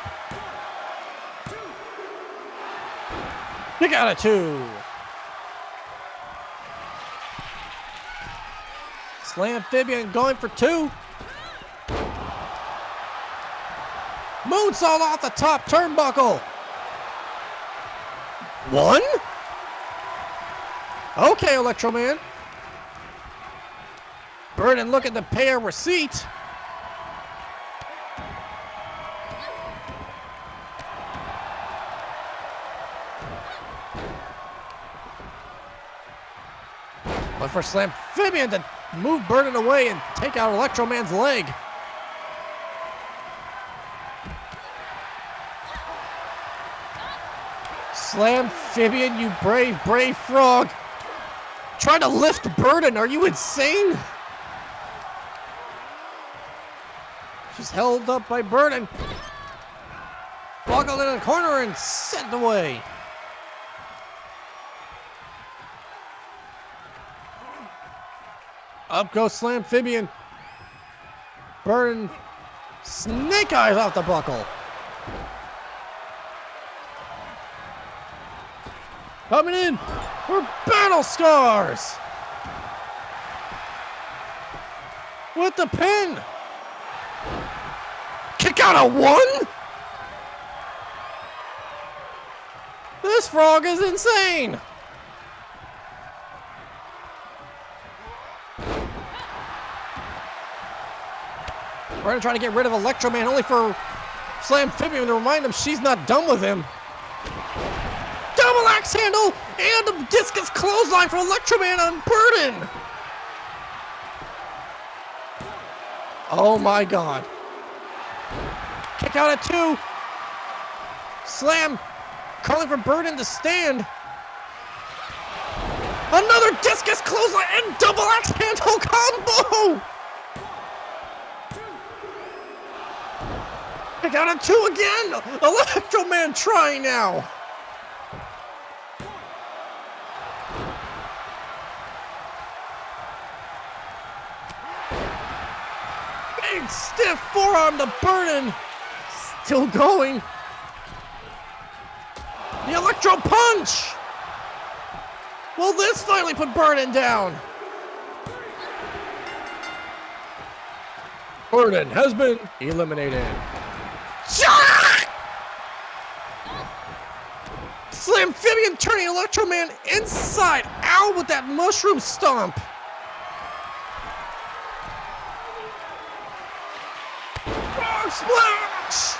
Speaker 3: You got it, 2. Slam Amphibian going for 2. Moonsault off the top turnbuckle. 1? Okay, Electro Man. Burden looking to pay a receipt. But for Slam Amphibian to move Burden away and take out Electro Man's leg. Slam Amphibian, you brave, brave frog. Trying to lift Burden, are you insane? She's held up by Burden. Buckled in a corner and sent away. Up goes Slam Amphibian. Burden, snake eyes off the buckle. Coming in for Battle Scars. With the pin. Kick out a 1? This frog is insane. We're gonna try to get rid of Electro Man, only for Slam Amphibian to remind him she's not done with him. Double axe handle and a discus clothesline for Electro Man on Burden. Oh my God. Kick out at 2. Slam calling for Burden to stand. Another discus clothesline and double axe handle combo. Kick out at 2 again. Electro Man trying now. Big stiff forearm to Burden. Still going. The Electro Punch. Will this finally put Burden down? Burden has been eliminated. Slam Amphibian turning Electro Man inside out with that mushroom stomp. Frog splash!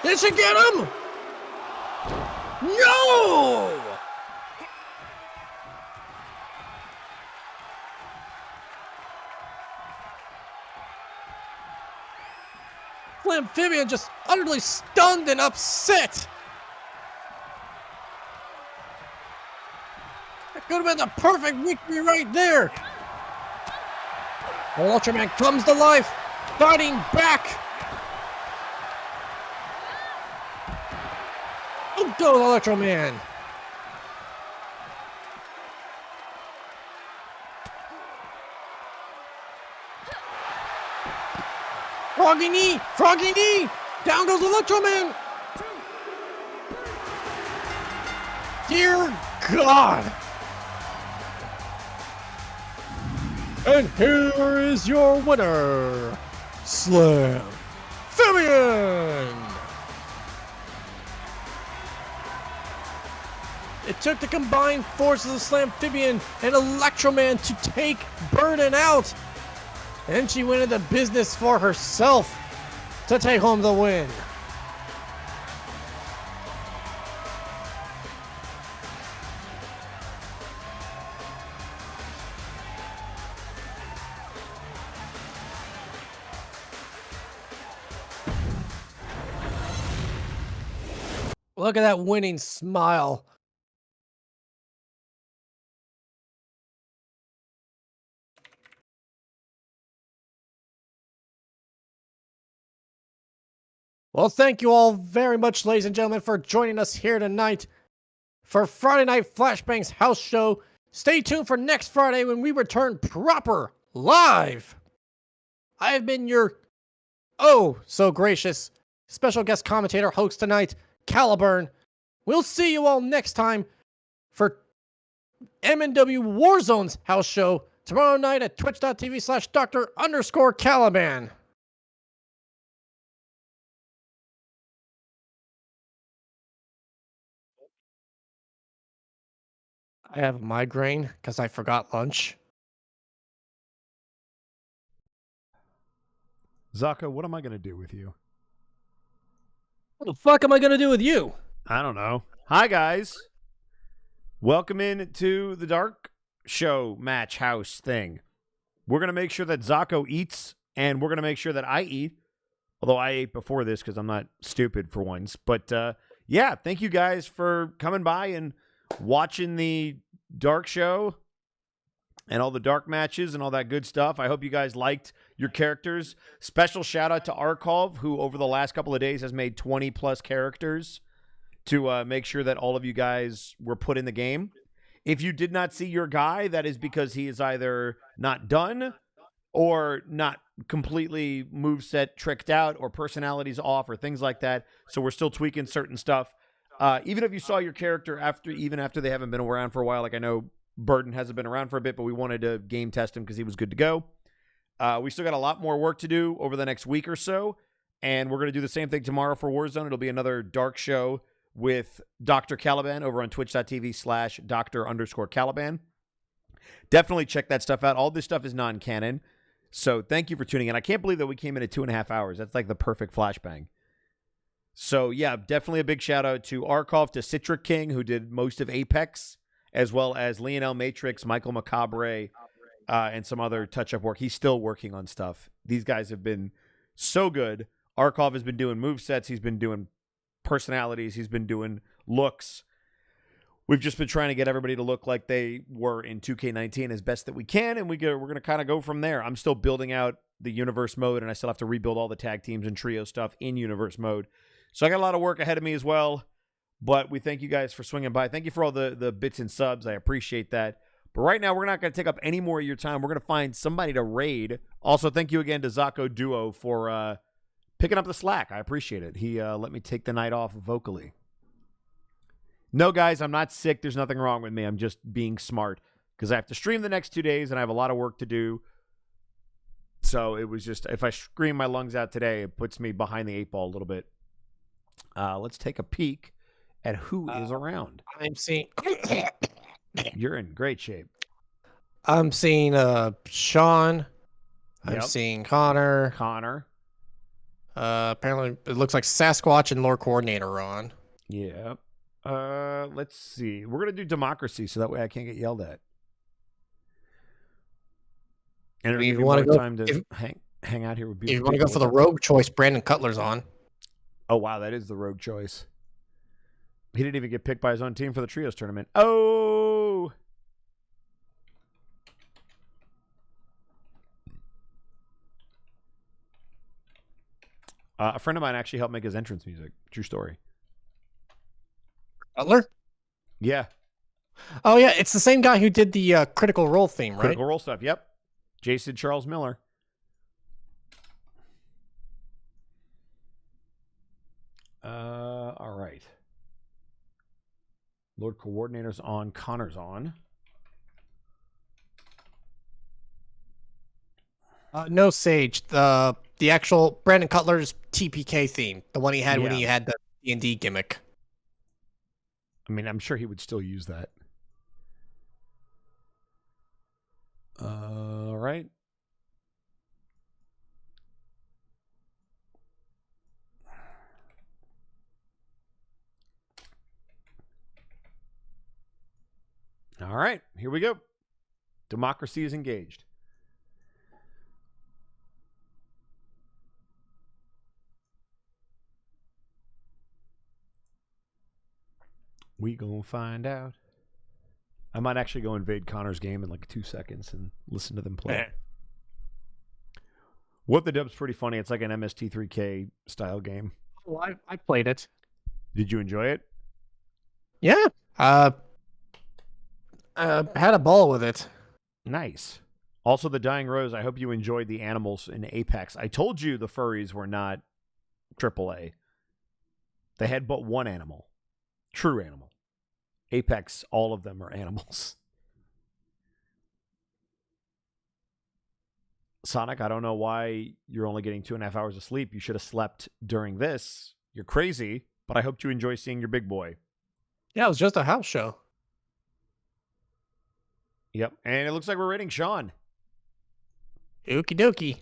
Speaker 3: Did she get him? No! Slam Amphibian just utterly stunned and upset. That could have been the perfect victory right there. Ultraman comes to life, fighting back. Oh, go Ultraman. Froggy knee! Froggy knee! Down goes Electro-Man! Dear God! And here is your winner, Slam Amphibian! It took the combined forces of Slam Amphibian and Electro-Man to take Burden out. And she went into business for herself to take home the win. Look at that winning smile. Well, thank you all very much, ladies and gentlemen, for joining us here tonight for Friday Night Flashbang's house show. Stay tuned for next Friday when we return proper live. I have been your so gracious special guest commentator host tonight, Caliburn. We'll see you all next time for MNW Warzone's house show tomorrow night at twitch.tv/Dr_Caliban. I have a migraine because I forgot lunch.
Speaker 4: Zako, what am I going to do with you?
Speaker 3: What the fuck am I going to do with you?
Speaker 4: I don't know. Hi, guys. Welcome in to the Dark Show Match House thing. We're going to make sure that Zako eats, and we're going to make sure that I eat. Although I ate before this because I'm not stupid for once. But, yeah, thank you guys for coming by and watching the Dark Show and all the dark matches and all that good stuff. I hope you guys liked your characters. Special shout out to Arkov, who over the last couple of days has made 20 plus characters to make sure that all of you guys were put in the game. If you did not see your guy, that is because he is either not done or not completely moveset tricked out or personalities off or things like that. So we're still tweaking certain stuff. Even if you saw your character even after they haven't been around for a while, like I know Burden hasn't been around for a bit, but we wanted to game test him because he was good to go. We still got a lot more work to do over the next week or so, and we're going to do the same thing tomorrow for Warzone. It'll be another dark show with Dr. Caliban over on twitch.tv/Dr_Caliban. Definitely check that stuff out. All this stuff is non-canon, so thank you for tuning in. I can't believe that we came in at 2.5 hours. That's like the perfect flashbang. So, yeah, definitely a big shout-out to Arkov, to Citric King, who did most of Apex, as well as Lionel Matrix, Michael Macabre, and some other touch-up work. He's still working on stuff. These guys have been so good. Arkov has been doing movesets. He's been doing personalities. He's been doing looks. We've just been trying to get everybody to look like they were in 2K19 as best that we can, and we're going to kind of go from there. I'm still building out the Universe mode, and I still have to rebuild all the tag teams and trio stuff in Universe mode. So I got a lot of work ahead of me as well, but we thank you guys for swinging by. Thank you for all the bits and subs. I appreciate that. But right now, we're not going to take up any more of your time. We're going to find somebody to raid. Also, thank you again to Zako Duo for picking up the slack. I appreciate it. He let me take the night off vocally. No, guys, I'm not sick. There's nothing wrong with me. I'm just being smart because I have to stream the next 2 days, and I have a lot of work to do. So it was just, if I scream my lungs out today, it puts me behind the 8 ball a little bit. Let's take a peek at who is around.
Speaker 3: I'm seeing...
Speaker 4: You're in great shape.
Speaker 3: I'm seeing Sean. I'm
Speaker 4: Yep.
Speaker 3: seeing Connor. Apparently, it looks like Sasquatch and Lore Coordinator are on.
Speaker 4: Yeah. Let's see. We're gonna do democracy, so that way I can't get yelled at. And
Speaker 3: If
Speaker 4: if
Speaker 3: you
Speaker 4: you
Speaker 3: wanna
Speaker 4: want
Speaker 3: go-
Speaker 4: time to hang out here with
Speaker 3: If
Speaker 4: beautiful
Speaker 3: you want to go
Speaker 4: people,
Speaker 3: for the
Speaker 4: what's up?
Speaker 3: rogue choice, Brandon Cutler's on.
Speaker 4: Oh wow, that is the rogue choice. He didn't even get picked by his own team for the trios tournament. Oh. A friend of mine actually helped make his entrance music. True story.
Speaker 3: Cutler?
Speaker 4: Yeah.
Speaker 3: Oh, yeah, it's the same guy who did the Critical Role theme, right?
Speaker 4: Critical Role stuff. Yep. Jason Charles Miller. All right. Lord Coordinator's on. Connor's on.
Speaker 3: No, Sage. The actual Brandon Cutler's TPK theme, the one he had when
Speaker 4: Yeah.
Speaker 3: he had the D&D gimmick.
Speaker 4: I mean, I'm sure he would still use that. All right. All right, here we go. Democracy is engaged. We gonna find out. I might actually go invade Connor's game in like 2 seconds and listen to them play. What the Dub's pretty funny. It's like an MST3K style game.
Speaker 3: Oh, I played it.
Speaker 4: Did you enjoy it?
Speaker 3: Yeah. Had a ball with it.
Speaker 4: Nice. Also, the Dying Rose, I hope you enjoyed the animals in Apex. I told you the furries were not AAA. They had but one animal. True animal. Apex, all of them are animals. Sonic, I don't know why you're only getting 2.5 hours of sleep. You should have slept during this. You're crazy, but I hope you enjoy seeing your big boy.
Speaker 3: Yeah, it was just a house show.
Speaker 4: Yep. And it looks like we're rating Sean.
Speaker 3: Okie dokie.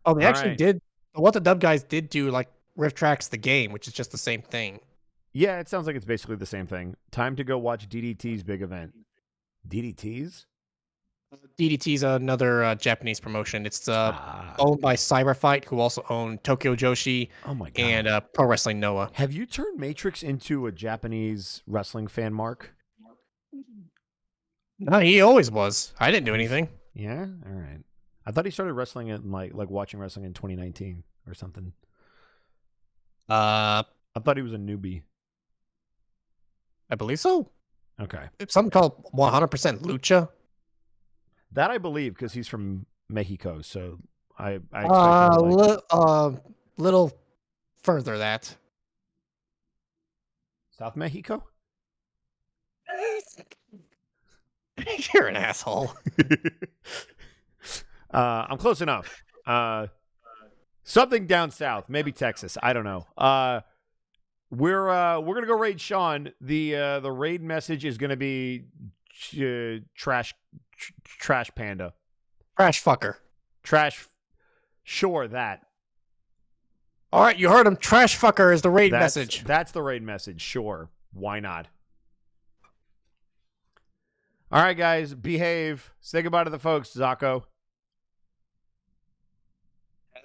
Speaker 3: Oh, they
Speaker 4: All
Speaker 3: actually
Speaker 4: right.
Speaker 3: did. What the dub guys did do, like, Rift Tracks the game, which is just the same thing.
Speaker 4: Yeah, it sounds like it's basically the same thing. Time to go watch DDT's big event. DDT's?
Speaker 3: DDT's another Japanese promotion. It's
Speaker 4: Ah.
Speaker 3: owned by Cyberfight, who also own Tokyo Joshi
Speaker 4: Oh my God.
Speaker 3: and Pro Wrestling Noah.
Speaker 4: Have you turned Matrix into a Japanese wrestling fan, Mark?
Speaker 3: No, he always was. I didn't do anything.
Speaker 4: Yeah? All right. I thought he started wrestling in like watching wrestling in 2019 or something.
Speaker 3: I
Speaker 4: I thought he was a newbie.
Speaker 3: believe so.
Speaker 4: Okay.
Speaker 3: It's something called 100% Lucha.
Speaker 4: That I believe because he's from Mexico, so I expect him to like
Speaker 3: Little further that.
Speaker 4: South Mexico.
Speaker 3: You're an asshole.
Speaker 4: I'm close enough. Something down south, maybe Texas. I don't know. We're gonna go raid Sean. The raid message is gonna be trash panda.
Speaker 3: Trash fucker.
Speaker 4: Trash. Sure that.
Speaker 3: All right, you heard him. Trash fucker is the raid message.
Speaker 4: That's the raid message. Sure. Why not? All right, guys. Behave. Say goodbye to the folks, Zako.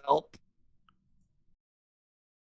Speaker 3: Help.